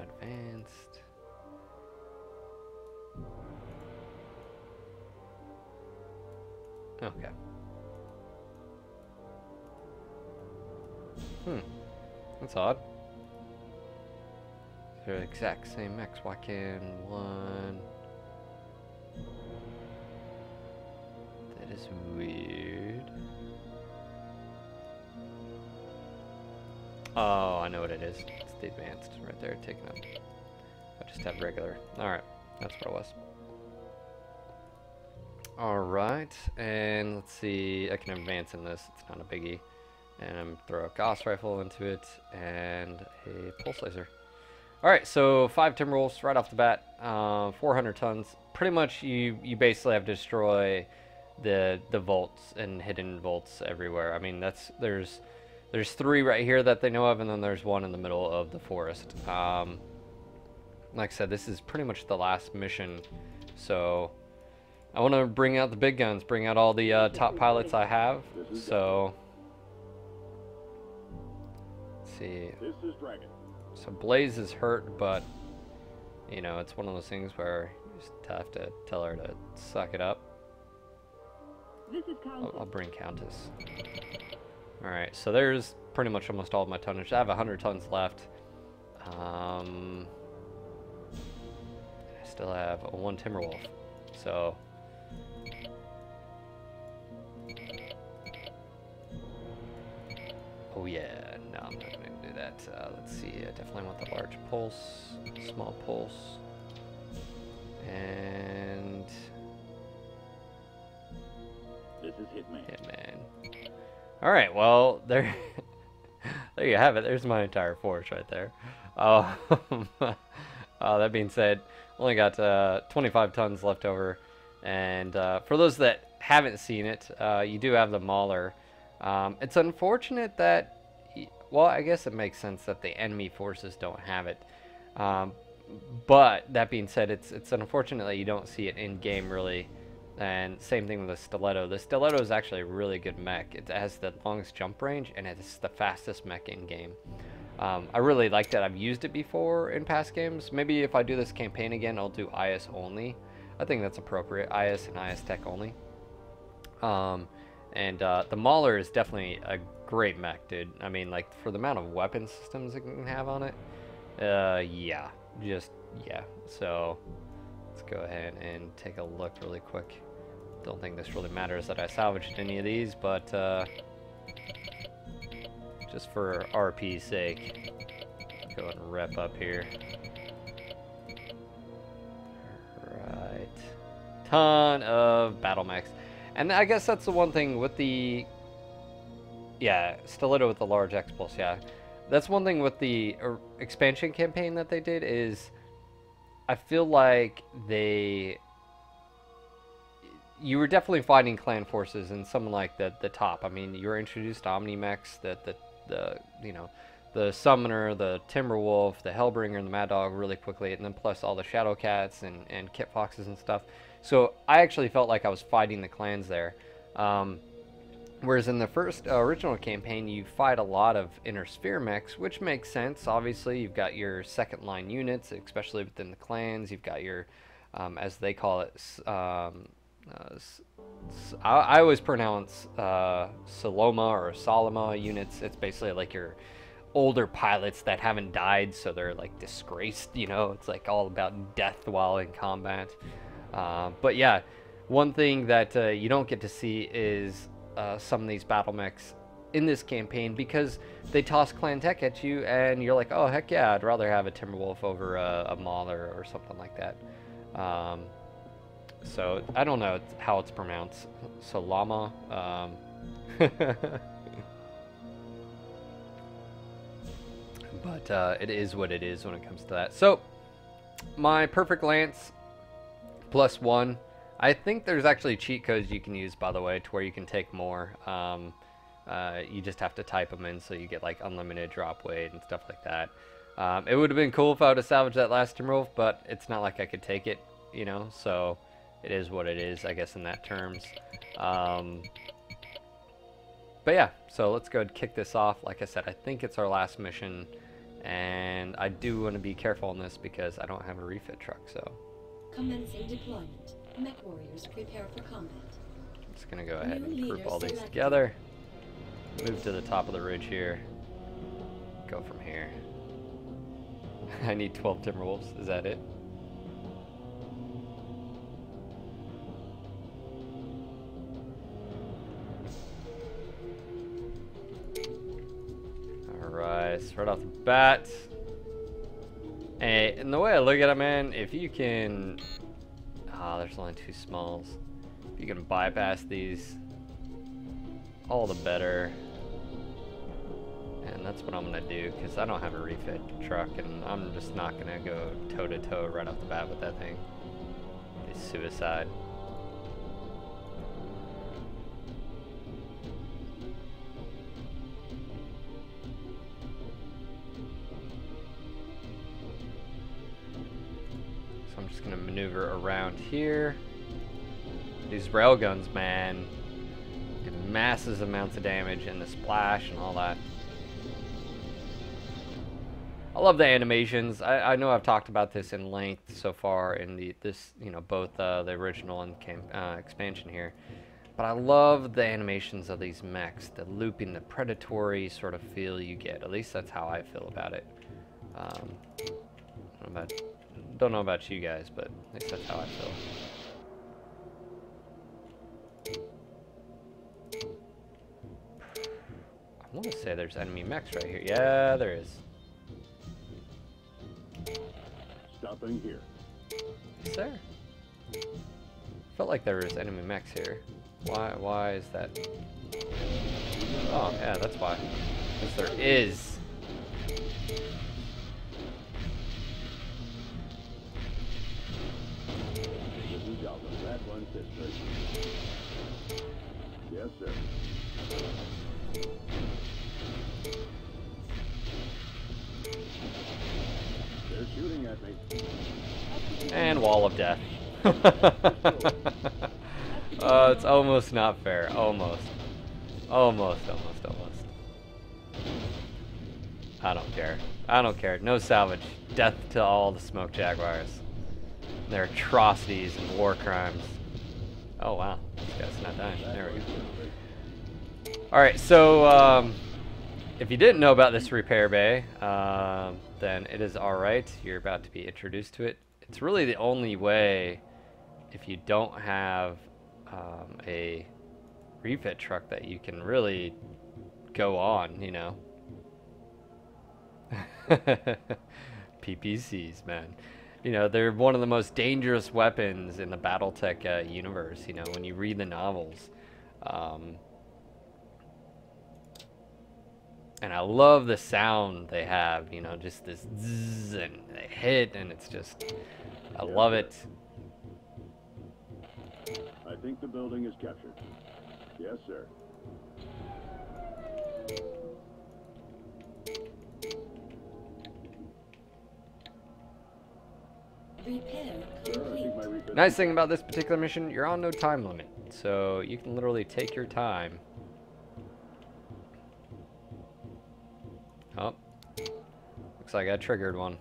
Advanced. Okay. That's odd. They're the exact same mechs. Why can one? That is weird. Oh, I know what it is. It's the advanced right there, taken up. I just have regular. Alright, that's what it was. Alright, and let's see. I can advance in this. It's not a biggie. And I'm throw a Gauss rifle into it and a pulse laser. Alright, so 5 Timberwolves right off the bat, 400 tons. Pretty much you basically have to destroy the vaults and hidden vaults everywhere. I mean, there's 3 right here that they know of, and then there's 1 in the middle of the forest. Like I said, this is pretty much the last mission, so I want to bring out the big guns, bring out all the top pilots I have. So let's see. This is Dragon. So Blaze is hurt, but it's one of those things where you just have to tell her to suck it up. This is Countess. I'll bring Countess. Alright, so there's pretty much almost all of my tonnage. I have 100 tons left. I still have a 1 Timberwolf. So Oh yeah, no, I'm not going to do that. Let's see, I definitely want the large pulse, small pulse, and This is Hitman. Hitman. All right, well, there you have it. There's my entire force right there. That being said, only got 25 tons left over, and for those that haven't seen it, you do have the Mauler. It's unfortunate that, well, I guess it makes sense that the enemy forces don't have it. But that being said, it's unfortunate that you don't see it in game really. And same thing with the Stiletto. The Stiletto is actually a really good mech. It has the longest jump range, and it's the fastest mech in game. I really like that. I've used it before in past games. Maybe if I do this campaign again, I'll do IS only. I think that's appropriate. IS and IS Tech only. The Mauler is definitely a great mech, dude. I mean, like, for the amount of weapon systems it can have on it, yeah. So, let's go ahead and take a look really quick. Don't think this really matters that I salvaged any of these, but, just for RP's sake, go ahead and rep up here. Right. Ton of battle mechs. And I guess that's the one thing with the, yeah, Stiletto with the large X-Pulse, yeah. That's one thing with the expansion campaign that they did is, I feel like you were definitely fighting clan forces in something like the top. I mean, you were introduced to Omni-Mechs, the Summoner, the Timberwolf, the Hellbringer, and the Mad Dog really quickly, and then plus all the Shadow Cats and Kit Foxes and stuff. So I actually felt like I was fighting the clans there. Whereas in the first original campaign, you fight a lot of Inner Sphere mechs, which makes sense. Obviously, you've got your second line units, especially within the clans. You've got your, as they call it, I always pronounce Saloma or Salama units. It's basically like your older pilots that haven't died, so they're like disgraced, you know. It's like all about death while in combat. But yeah, one thing that you don't get to see is some of these battle mechs in this campaign, because they toss clan tech at you and you're like, oh heck yeah, I'd rather have a Timberwolf over a Mauler or something like that. So I don't know how it's pronounced, Salama. But it is what it is when it comes to that. So my perfect lance +1. I think there's actually cheat codes you can use, by the way, to where you can take more. You just have to type them in, so you get like unlimited drop weight and stuff like that. It would have been cool if I would have salvaged that last Timberwolf, but it's not like I could take it, you know, so it is what it is, I guess, in that terms. But yeah, so let's go ahead and kick this off. Like I said, I think it's our last mission, and I do want to be careful on this because I don't have a refit truck, so. Commencing deployment. Mech warriors prepare for combat. I'm just gonna go ahead and group all these together. Move to the top of the ridge here. Go from here. I need 12 Timberwolves, is that it? Alright, so right off the bat. Hey, and the way I look at it, man, if you can... Ah, there's only 2 smalls. If you can bypass these, all the better. And that's what I'm gonna do, because I don't have a refit truck, and I'm just not gonna go toe-to-toe right off the bat with that thing. It's suicide. So I'm just gonna maneuver around here. These railguns, man, do massive amounts of damage, and the splash and all that. I love the animations. I know I've talked about this in length so far in both the original and expansion here, but I love the animations of these mechs, the looping, the predatory sort of feel you get. At least that's how I feel about it. Don't know about you guys, but at least that's how I feel. I want to say there's enemy mechs right here. Yeah, there is. Stopping here. Is there? Felt like there was enemy mechs here. Why is that? Oh, yeah, that's why. Because there is. This is Delta. That one's history. Yes, sir. They're shooting at me. And wall of death. It's almost not fair. Almost. Almost. I don't care. I don't care. No salvage. Death to all the smoke jaguars. Their atrocities and war crimes. Oh wow. This guy's not dying. There we go. Alright, so if you didn't know about this repair bay, then it is alright. You're about to be introduced to it. It's really the only way, if you don't have a refit truck, that you can really go on, you know. PPCs, man. You know, they're one of the most dangerous weapons in the BattleTech universe, you know, when you read the novels. And I love the sound they have, you know, just this zzz, and they hit, and it's just, I love it. I think the building is captured. Yes, sir. Repair Sir, I complete. think my refit. Nice thing about this particular mission, you're on no time limit, so you can literally take your time. Oh, looks like I triggered one.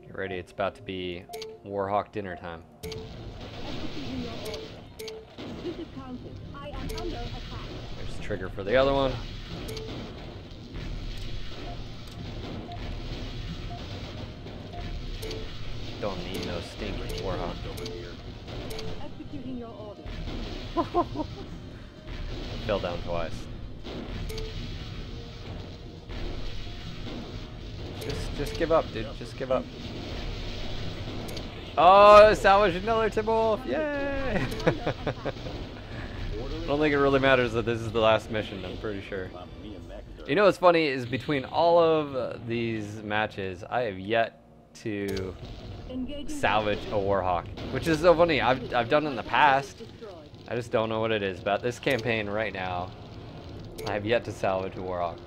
Get ready, it's about to be Warhawk dinner time. Executing your order. This is Countess. I am under attack. There's the trigger for the other one. Don't need no stinking Warhawk. Over here. Executing your order. Fell down twice. Just give up, dude. Just give up. Oh, salvage another Timberwolf! Yay! I don't think it really matters that this is the last mission, I'm pretty sure. Me and Max, sir. You know what's funny is between all of these matches, I have yet to Engaging salvage a Warhawk, which is so funny. I've done it in the past. destroyed. I just don't know what it is about this campaign right now. I have yet to salvage a Warhawk.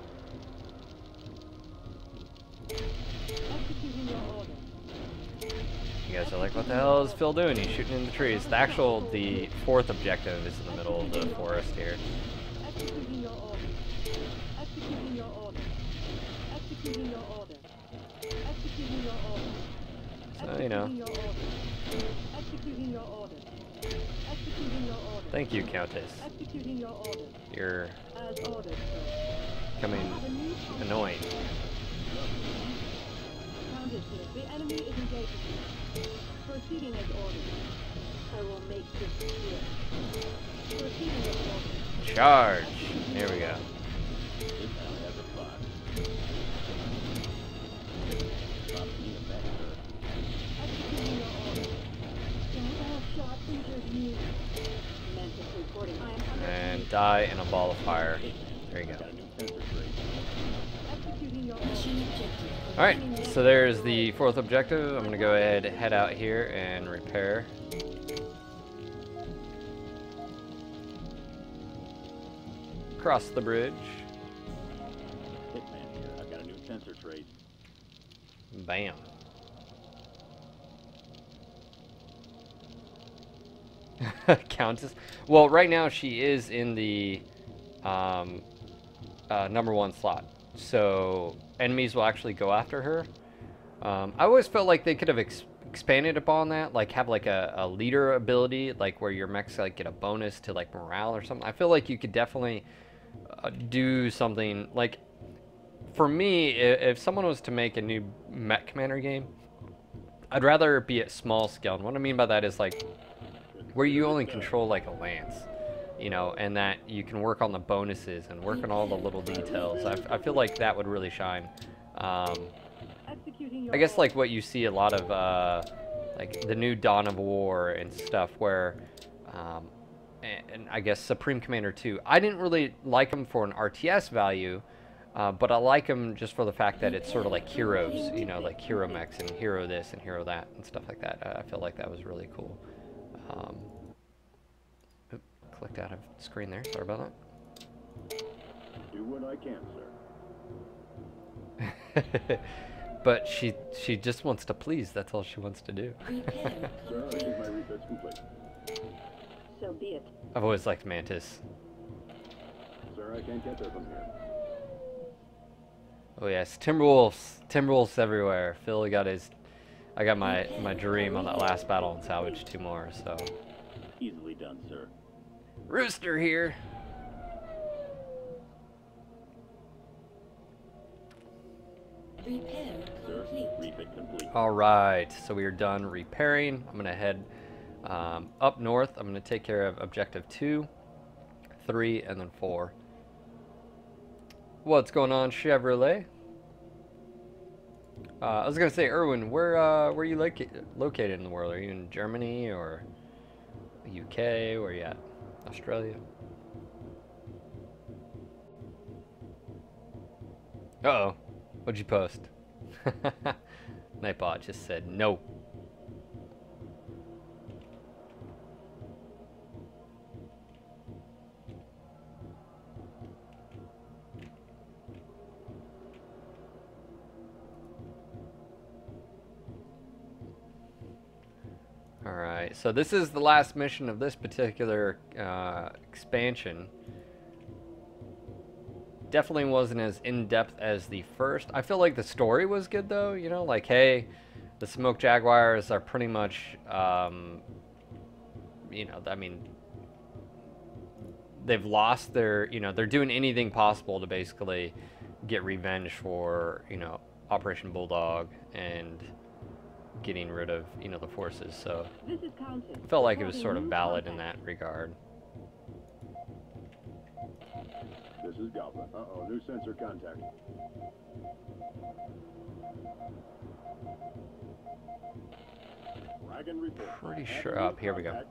Executing your order. You guys are like, what the hell is Phil doing? He's shooting in the trees. The fourth objective is in the middle of the forest here. Executing your order. Executing your order. Executing your order. Executing your order. So, you know. Executing your order. Executing your order. Executing your order. Thank you, Countess. Executing your order. You're As ordered, sir. becoming annoying. Countess here. The enemy is engaging. Proceeding as ordered. I will make this clear. Proceeding as ordered. Charge! Here we go. This town has a plot. Stop me and Max, sir. Executing your order. Don't shot injured me. Mantis reporting. I am under And die in a ball of fire. There you go. Got a new sensor trade. executing your order. Mission objective. Alright, so there's the fourth objective. I'm gonna go ahead, head out here, and repair. Cross the bridge. Hitman here. I've got a new sensor trade. Bam. Countess. Well, right now she is in the #1 slot, so enemies will actually go after her. I always felt like they could have expanded upon that, like have like a leader ability, like where your mechs like get a bonus to like morale or something. I feel like you could definitely do something like. For me, if someone was to make a new Mechcommander game, I'd rather it be at small scale. And what I mean by that is like where you only control like a lance, you know, and that you can work on the bonuses and work on all the little details. I feel like that would really shine. Executing your I guess like orders. what you see a lot of like the new Dawn of War and stuff where and I guess Supreme Commander 2. I didn't really like them for an RTS value, but I like them just for the fact that it's sort of like heroes, you know, like hero mechs and hero this and hero that and stuff like that. I feel like that was really cool. Oop, clicked out of screen there. Sorry about Do what I can, that. But she just wants to please. That's all she wants to do. Repair sir. I complete. think my refit's complete. So be it. I've always liked Mantis. Sir, I can't get there from here. Oh yes, Timberwolves. Timberwolves everywhere. Phil got his... I got my dream on that last battle and salvaged 2 more, so... Easily done, sir. Rooster here! Repair Sir, complete. refit complete. Alright, so we are done repairing. I'm going to head up north. I'm going to take care of objective 2, 3, and then 4. What's going on, Chevrolet? I was going to say, Erwin, where are you located in the world? Are you in Germany or UK? Where are you at? Australia? Uh-oh. What'd you post? Nightbot just said no. Alright, so this is the last mission of this particular expansion. Definitely wasn't as in-depth as the first. I feel like the story was good though, you know, like, hey, the Smoke Jaguars are pretty much, you know, I mean, they've lost their, you know, they're doing anything possible to basically get revenge for, you know, Operation Bulldog and getting rid of, you know, the forces, so This is counted. I felt like it was Reporting sort of new valid in contact. that regard. This is Goblin. Uh-oh, new sensor contact. Dragon report. Pretty sure, oh, here we go.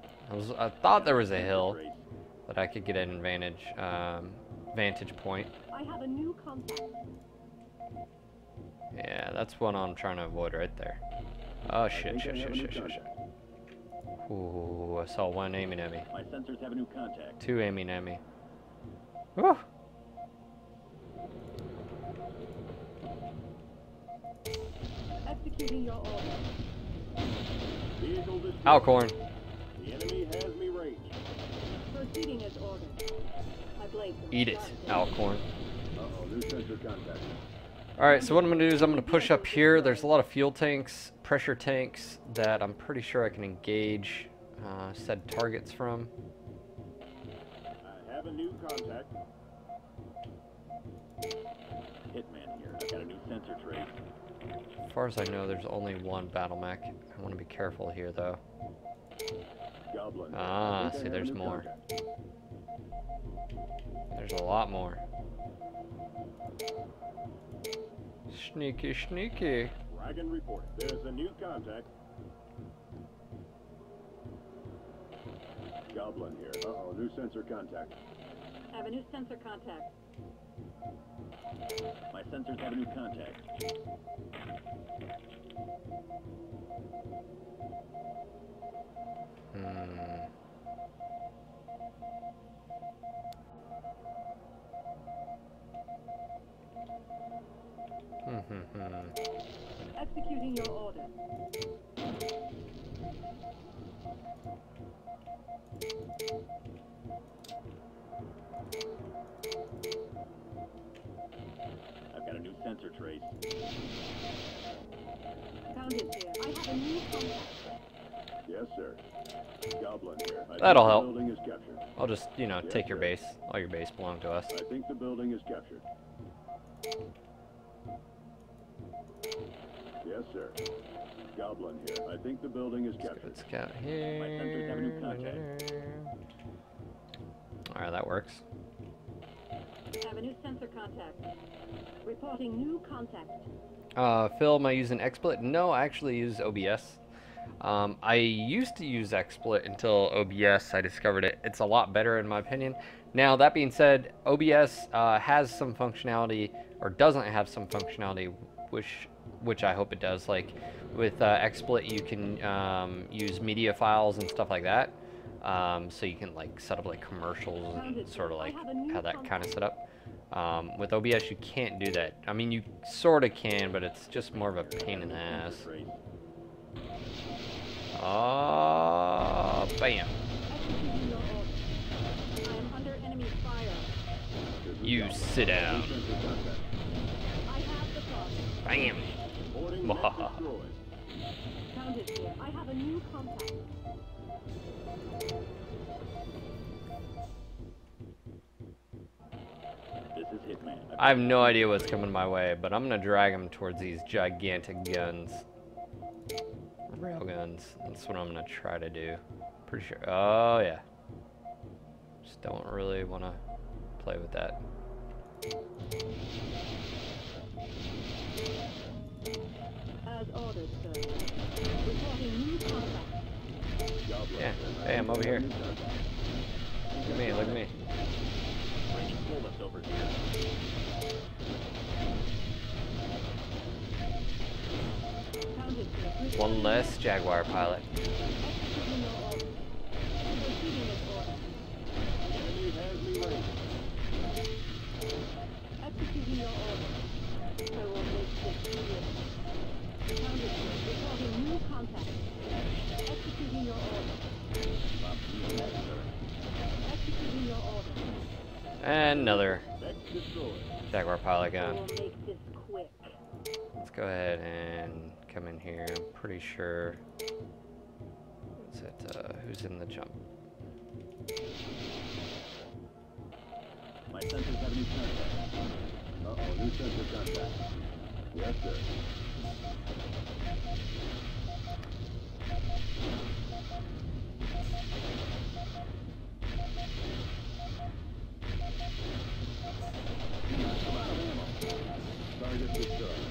I thought there was a hill that I could get an vantage point. I have a new contact. Yeah, that's what I'm trying to avoid right there. Oh shit, shit, shit, shit, shit, shit. Ooh, I saw one aiming at me. My sensors have a new contact. 2 aiming at me. Woo! Executing your orders. Vehicle destroyed. Alcorn. The enemy has me ranged. Proceeding as ordered. I blade them. Eat it, Alcorn. Uh-oh, new sensor contact. Alright, so what I'm going to do is I'm going to push up here. There's a lot of fuel tanks, pressure tanks that I'm pretty sure I can engage said targets from. I have a new contact. Hitman here. I've got a new sensor tray. As far as I know, there's only one battle mech. I want to be careful here, though. Goblin. Ah, I think I see, have a there's new more. contact. There's a lot more. Sneaky, sneaky. Dragon report. There's a new contact. Goblin here. Uh-oh, new sensor contact. I have a new sensor contact. My sensors have a new contact. Executing your order. I've got a new sensor trace. Found it here. I have a new contact. Yes, sir. Goblin here. I think That'll the help. building is captured. I'll just, you know, take your base. All your base belong to us. I think the building is captured. Yes, Yes, sir. Goblin here. I think the building is captured. Let's scout My sensors have a new contact. here. Alright, that works. Have a new sensor contact. Reporting new contact. Phil, am I using XSplit? No, I actually use OBS. I used to use XSplit until OBS. I discovered it. It's a lot better in my opinion. Now, that being said, OBS has some functionality, or doesn't have some functionality, which I hope it does. Like with XSplit, you can use media files and stuff like that. So you can like set up like commercials and sort of like have that kind of set up. With OBS, you can't do that. I mean, you sort of can, but it's just more of a pain in the ass. Oh, bam. I am under enemy fire. You sit down. I have the cross. Bam. Found it here. I have a new contact. This is Hitman. I have no idea what's coming my way, but I'm gonna drag him towards these gigantic guns. Railguns. That's what I'm gonna try to do. Pretty sure. Oh yeah. Just don't really want to play with that. As ordered, sir. Reporting new contact. Yeah. Hey, I'm over here. Look at me. Look at me. Raining bullets over here. Found it here. One less Jaguar pilot. Executing your order. Proceeding as ordered. Enemy has me ready. Executing your order. I will make this clear. Found it here. Reporting new contact. Executing your order. Executing your order. And another Mech destroyed. Jaguar pilot I gun. will make this quick. Let's go ahead and come in here. I'm pretty sure. What's it? Who's in the jump? My sensors have a new contact. Uh-oh, new sensor contact. Yes, sir. I'm out of ammo. Target destroyed.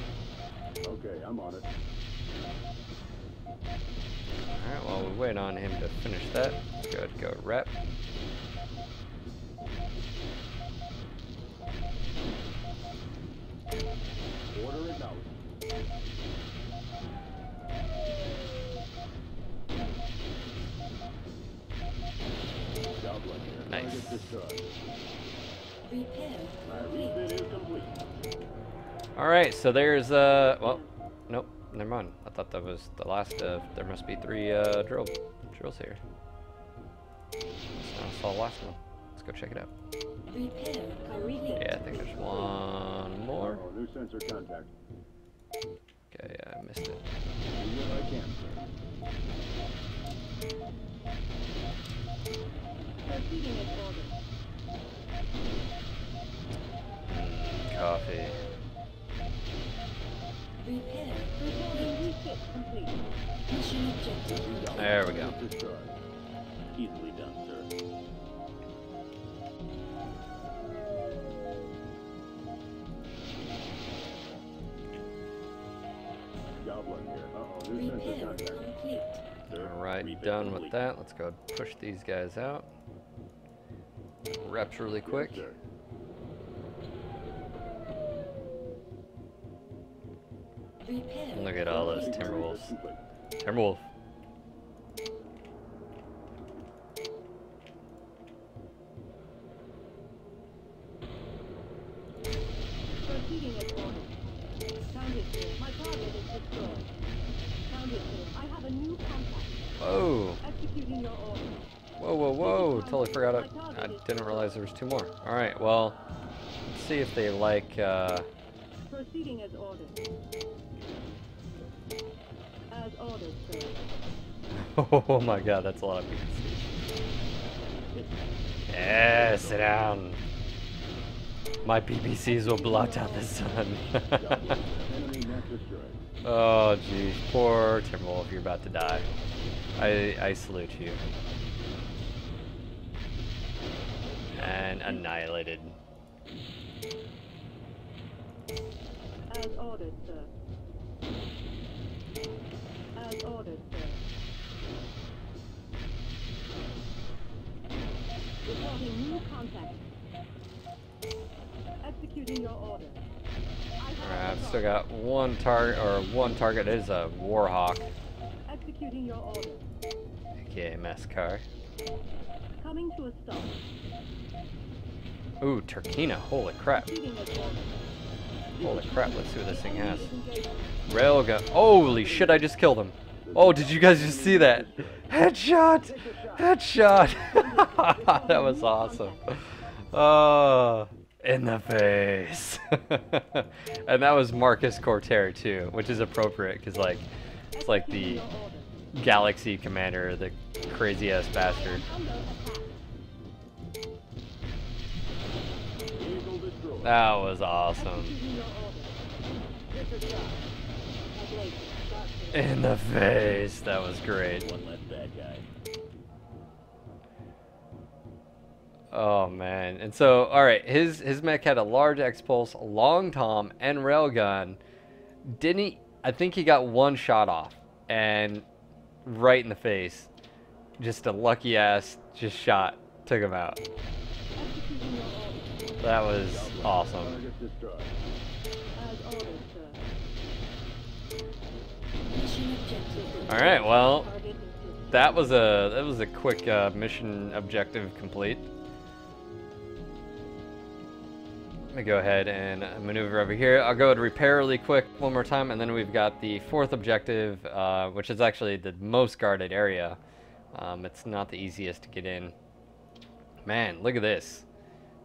Okay, I'm on it. Alright, well, we wait on him to finish that. Good, go rep. Order acknowledged. Goblin here. Nice. Target destroyed. Repair My complete. refit is complete. Alright, so there's, well, nope, never mind. I thought that was the last of, there must be 3 drills here. I saw the last one. Let's go check it out. Repair complete. Yeah, I think there's one more. Oh, new sensor contact. Okay, yeah, I missed it. Do what I can, sir. Proceeding as ordered. Coffee. Repair Reporting refit complete. mission objective. There we go. Destroyed. Easily done, sir. Goblin here. Uh-oh, new sensor Repair contact. complete. Sir, Alright, refit done with complete. that. Let's go push these guys out. Reps really quick. Yes, sir. Repair Look at all those complete. Timberwolves. Complete. Timberwolf. Proceeding as ordered. Found it here. My target is destroyed. Found it here. I have a new contact. Whoa. Executing your order. Whoa, whoa, whoa. Totally forgot it. I didn't realize there was 2 more. Alright, well, let's see if they like, Proceeding as ordered. As ordered, sir. oh my god, that's a lot of people. Yeah, sit down. My PPCs will blot out the sun. Enemy mech destroyed. Oh, geez. Poor Timberwolf, you're about to die. I salute you. And annihilated. As ordered, sir. As ordered, sir. Reporting new contact. Executing your order. Alright, I've still got one target, or one target is a Warhawk, Executing your order. aka Meskar. Coming to a stop. Ooh, Turkina, holy crap. Receiving as ordered. Holy crap, let's see what this thing has. Engagement. Railgun. Holy shit, I just killed him. Oh, did you guys just see that? Headshot! Headshot! That was awesome. Oh, in the face. And that was Marcus Cortair too, which is appropriate because like it's like the Galaxy Commander, the crazy ass bastard. Under attack. Vehicle destroyed. That was awesome. Executing your order. Disregard. Ablation. Start phase. In the face. That was great. One less bad guy. Oh man. And so, alright, his mech had a large X-Pulse, long tom, and railgun. Didn't he? I think he got one shot off. And right in the face. Just a lucky ass just shot. Took him out. Executing your order. That was awesome. Target destroyed. As ordered, sir. Mission objective. Alright, well, Target insisted. that was a quick mission objective complete. Let me go ahead and maneuver over here. I'll go and repair really quick one more time, and then we've got the fourth objective, which is actually the most guarded area. It's not the easiest to get in. Man, look at this.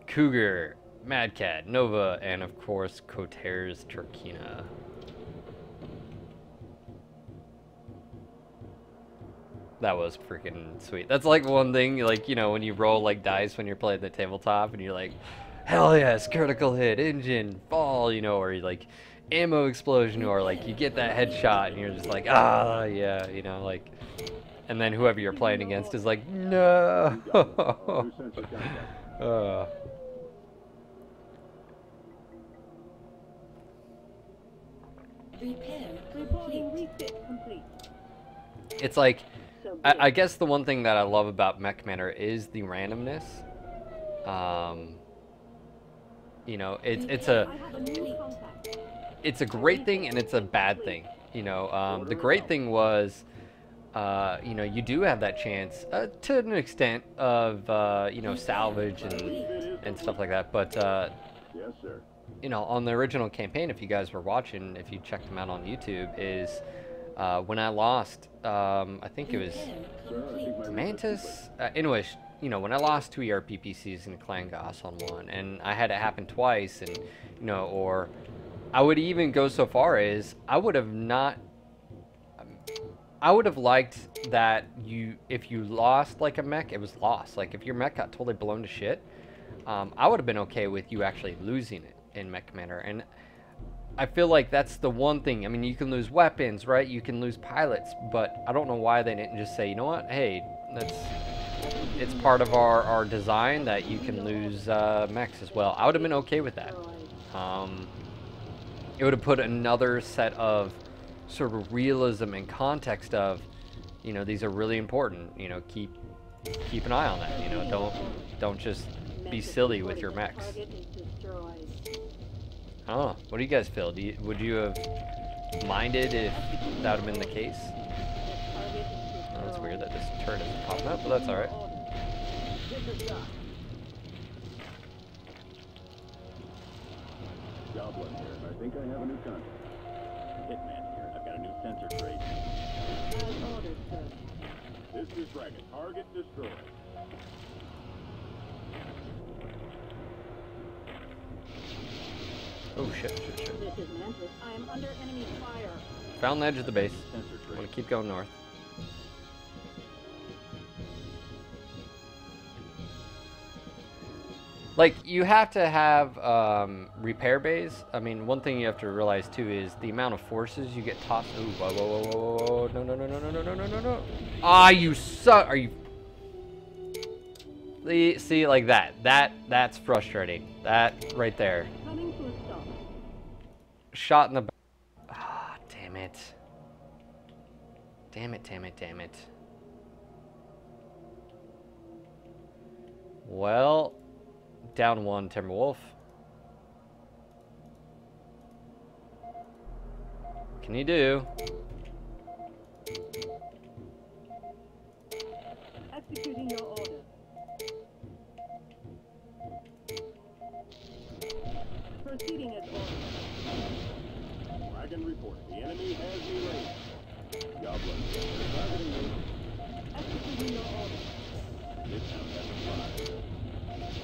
Cougar, Mad Cat, Nova, and of course, Coter's Turkina. That was freaking sweet. That's like one thing, like, you know, when you roll like dice when you're playing the tabletop and you're like, hell yes, critical hit, engine, fall, you know, or you like ammo explosion, or like you get that headshot and you're just like, ah, yeah, you know, like, and then whoever you're playing against is like, no. New sensor contact. Repair Reporting complete. refit complete. It's like, So I guess the one thing that I love about Mechcommander is the randomness. You know, it's I a have a new contact. it's a great thing and it's a bad thing. You know, the great thing was, you know, you do have that chance to an extent of you know, salvage and stuff like that. But Yes, sir. you know, on the original campaign, if you guys were watching, if you checked them out on YouTube, is when I lost, I think it was Repair complete. Mantis. Anyways, you know, when I lost 2 ERPPCs in Clan Goss on one, and I had it happen twice, and you know, or I would even go so far as I would have not. I would have liked that if you lost like a mech, it was lost. Like if your mech got totally blown to shit, I would have been okay with you actually losing it in Mechcommander. And I feel like that's the one thing. I mean, you can lose weapons, right? You can lose pilots, but I don't know why they didn't just say, you know what? Hey, it's part of our design that you can lose mechs as well. I would have been okay with that. It would have put another set of sort of realism and context of, you know, these are really important. You know, keep an eye on that. You know, don't just be silly with your mechs. Target is destroyed. I don't know. What do you guys feel? Would you have minded if that would have been the case? Target is Oh, that's destroyed. weird that this turret isn't popping up, but that's alright. Get the shot. Goblin here. I think I have a new contact. Hitman here. I've got a new sensor trait. As ordered, sir. This is Dragon. Target destroyed. Oh shit. This is Mantis. I am under enemy fire. Found the edge of the base. Sensor I'm trait. gonna keep going north. Like, you have to have repair bays. I mean, one thing you have to realize too is the amount of forces you get tossed. Ooh, whoa, whoa, whoa, whoa, whoa, no, no, no, no, no, no, no, no, no, no. Ah, you suck. Are you? See, like that. That's frustrating. That right there. Coming to a stop. Shot in the back. Ah, damn it. Damn it, damn it, damn it. Well, down one, Timberwolf. What can you do? Executing your order. Proceeding as ordered. Wagon report. The enemy has me raised. God bless you. They're targeting me. Executing your order. This town has a fire.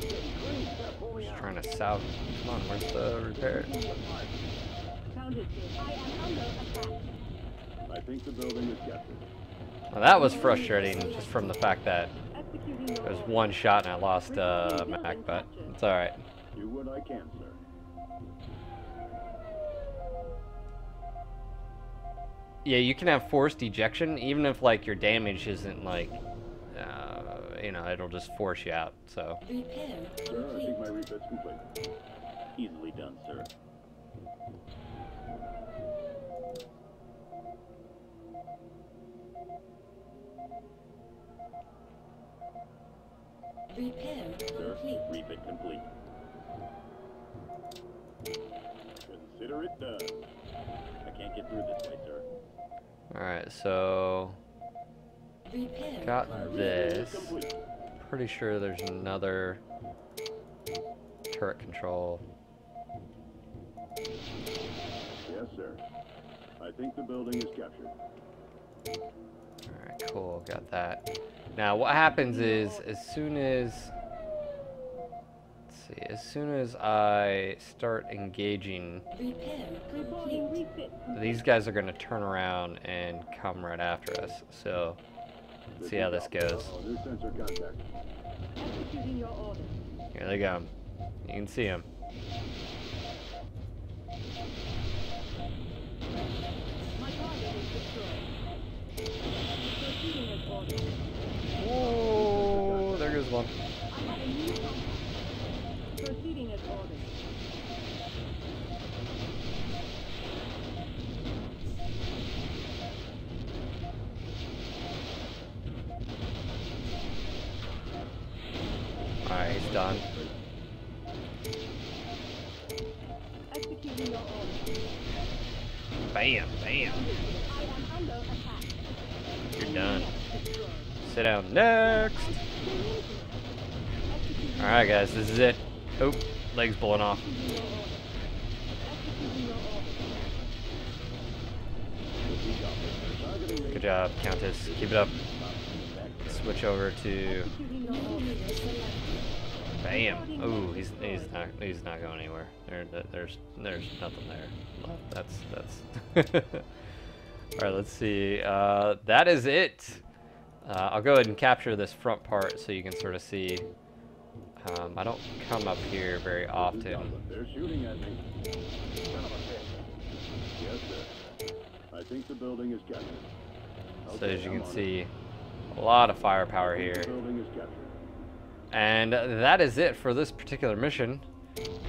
Getting clean. Stop pulling Just out. trying to salve. Come on, where's the repair? Founded here. I am under attack. I think the building is captured. Well, that was frustrating, just from the fact that Executing your there was order. one shot and I lost Mac, but it's alright. Do what I can, sir. Yeah, you can have forced ejection, even if, like, your damage isn't, like, you know, it'll just force you out, so. Repair Sir, I complete. think my refit's complete. Easily done, sir. Repair Sir, complete. refit complete. Consider it done. I can't get through this way, sir. Alright, so Repair got My refit this. is complete. Pretty sure there's another turret control. Yes, sir. I think the building is captured. Alright, cool, got that. Now what happens is, as soon as I start engaging, Repair Reporting complete. refit. these guys are gonna turn around and come right after us. So let's see how this goes. Oh, new sensor contact. Executing your order. Here they come. You can see them. My target is destroyed. Proceeding as ordered. Oh, there goes one. I have a new contact. Proceeding as ordered. Alright, he's done. Executing your order. Bam, bam. I am under attack. You're done. Destroyed. Sit down next. Executing Alright, guys, this is it. Oh, legs blowing off. your order. Executing your order. Good job, Countess. Keep it up. Switch over to Executing your order. Leader selected. bam. Ooh, he's not going anywhere. There's nothing there. That's. All right, let's see. That is it. I'll go ahead and capture this front part so you can sort of see. I don't come up here very often. They're shooting at me. Son of a bitch. Yes, sir. I think the building is captured. So as you I'm can on see, a lot of firepower it. here. The building is captured. And that is it for this particular mission.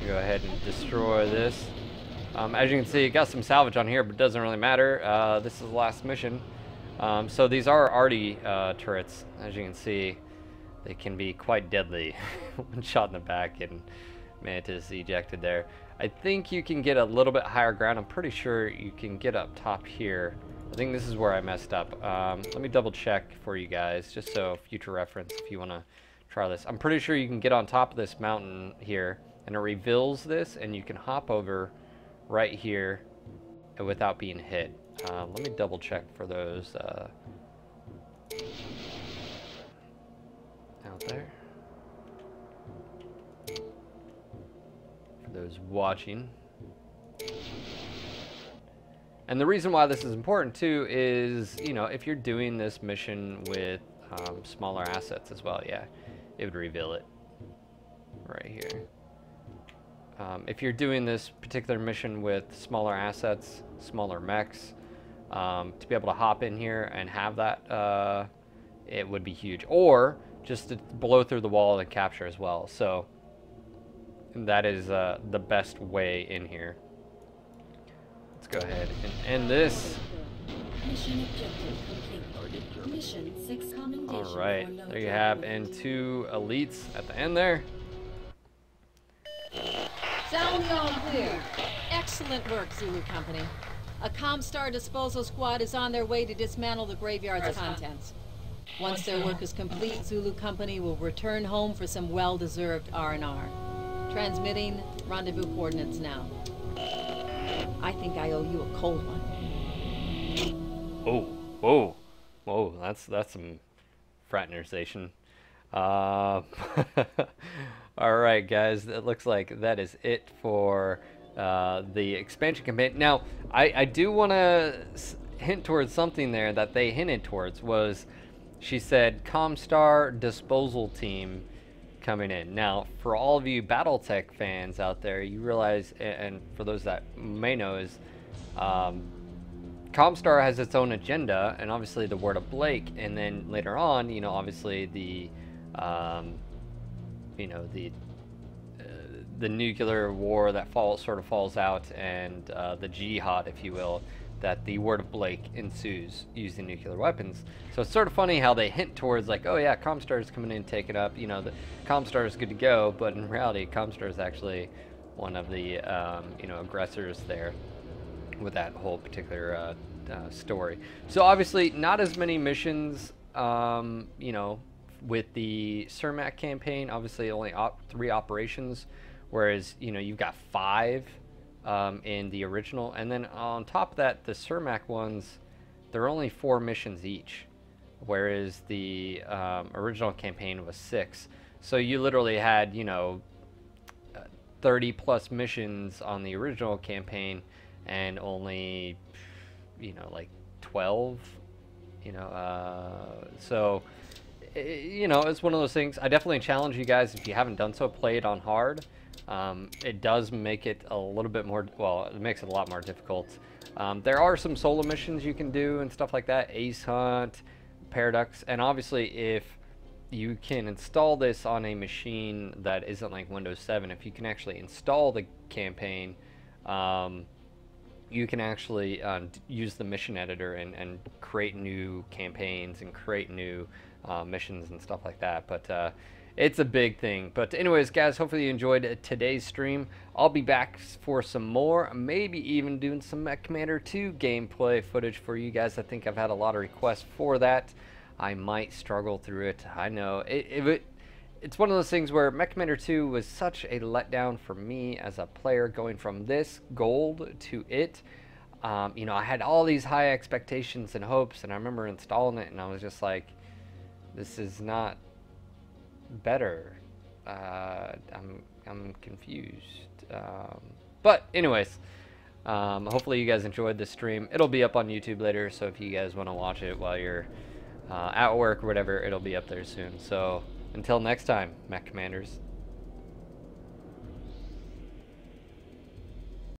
Go ahead and destroy this. As you can see, it got some salvage on here, but it doesn't really matter. This is the last mission. So these are arty turrets. As you can see, they can be quite deadly. One shot in the back and Mantis ejected there. I think you can get a little bit higher ground. I'm pretty sure you can get up top here. I think this is where I messed up. Let me double check for you guys, just so future reference if you want to try this. I'm pretty sure you can get on top of this mountain here, and it reveals this, and you can hop over right here without being hit. Let me double check for those out there. For those watching. And the reason why this is important too is, you know, if you're doing this mission with smaller assets as well, yeah, it would reveal it right here. If you're doing this particular mission with smaller assets, smaller mechs, to be able to hop in here and have that, it would be huge. Or just to blow through the wall and capture as well. So that is the best way in here. Let's go ahead and end this. Mission objective complete. Mission 6 commendation. All right, there you have, and 2 elites at the end there. Sound the all clear. Excellent work, Zulu Company. A Comstar disposal squad is on their way to dismantle the graveyard's contents. Once their work is complete, Zulu Company will return home for some well-deserved R&R. Transmitting rendezvous coordinates now. I think I owe you a cold one. Oh, whoa, whoa! That's some fraternization. All right, guys. It looks like that is it for the expansion campaign. Now, I do want to hint towards something there that they hinted towards. Was she said Comstar disposal team coming in. Now, for all of you BattleTech fans out there, you realize, and for those that may know, is Comstar has its own agenda, and obviously the Word of Blake, and then later on, you know, obviously the, you know, the nuclear war that sort of falls out, and the jihad, if you will, that the Word of Blake ensues using nuclear weapons. So it's sort of funny how they hint towards like, oh yeah, Comstar is coming in and taking up, you know, the Comstar is good to go, but in reality, Comstar is actually one of the, you know, aggressors there with that whole particular story. So obviously not as many missions, you know, with the Cermak campaign. Obviously only 3 operations, whereas, you know, you've got 5 in the original, and then on top of that, the Cermak ones, they're only 4 missions each, whereas the original campaign was 6. So you literally had, you know, 30 plus missions on the original campaign, and only, you know, like 12, you know, so, you know, it's one of those things. I definitely challenge you guys, if you haven't done so, play it on hard. It does make it a little bit more, well, it makes it a lot more difficult. There are some solo missions you can do and stuff like that, Ace Hunt, Paradox, and obviously if you can install this on a machine that isn't like Windows 7, if you can actually install the campaign, you can actually use the mission editor and create new campaigns and create new missions and stuff like that. But it's a big thing. But anyways, guys, hopefully you enjoyed today's stream. I'll be back for some more, maybe even doing some Mechcommander 2 gameplay footage for you guys. I think I've had a lot of requests for that. I might struggle through it. I know it's one of those things where Mechcommander 2 was such a letdown for me as a player, going from this gold to it. You know, I had all these high expectations and hopes, and I remember installing it and I was just like, this is not better. I'm confused. But anyways, hopefully you guys enjoyed this stream. It'll be up on YouTube later, so if you guys want to watch it while you're at work or whatever, it'll be up there soon. So until next time, Mech Commanders,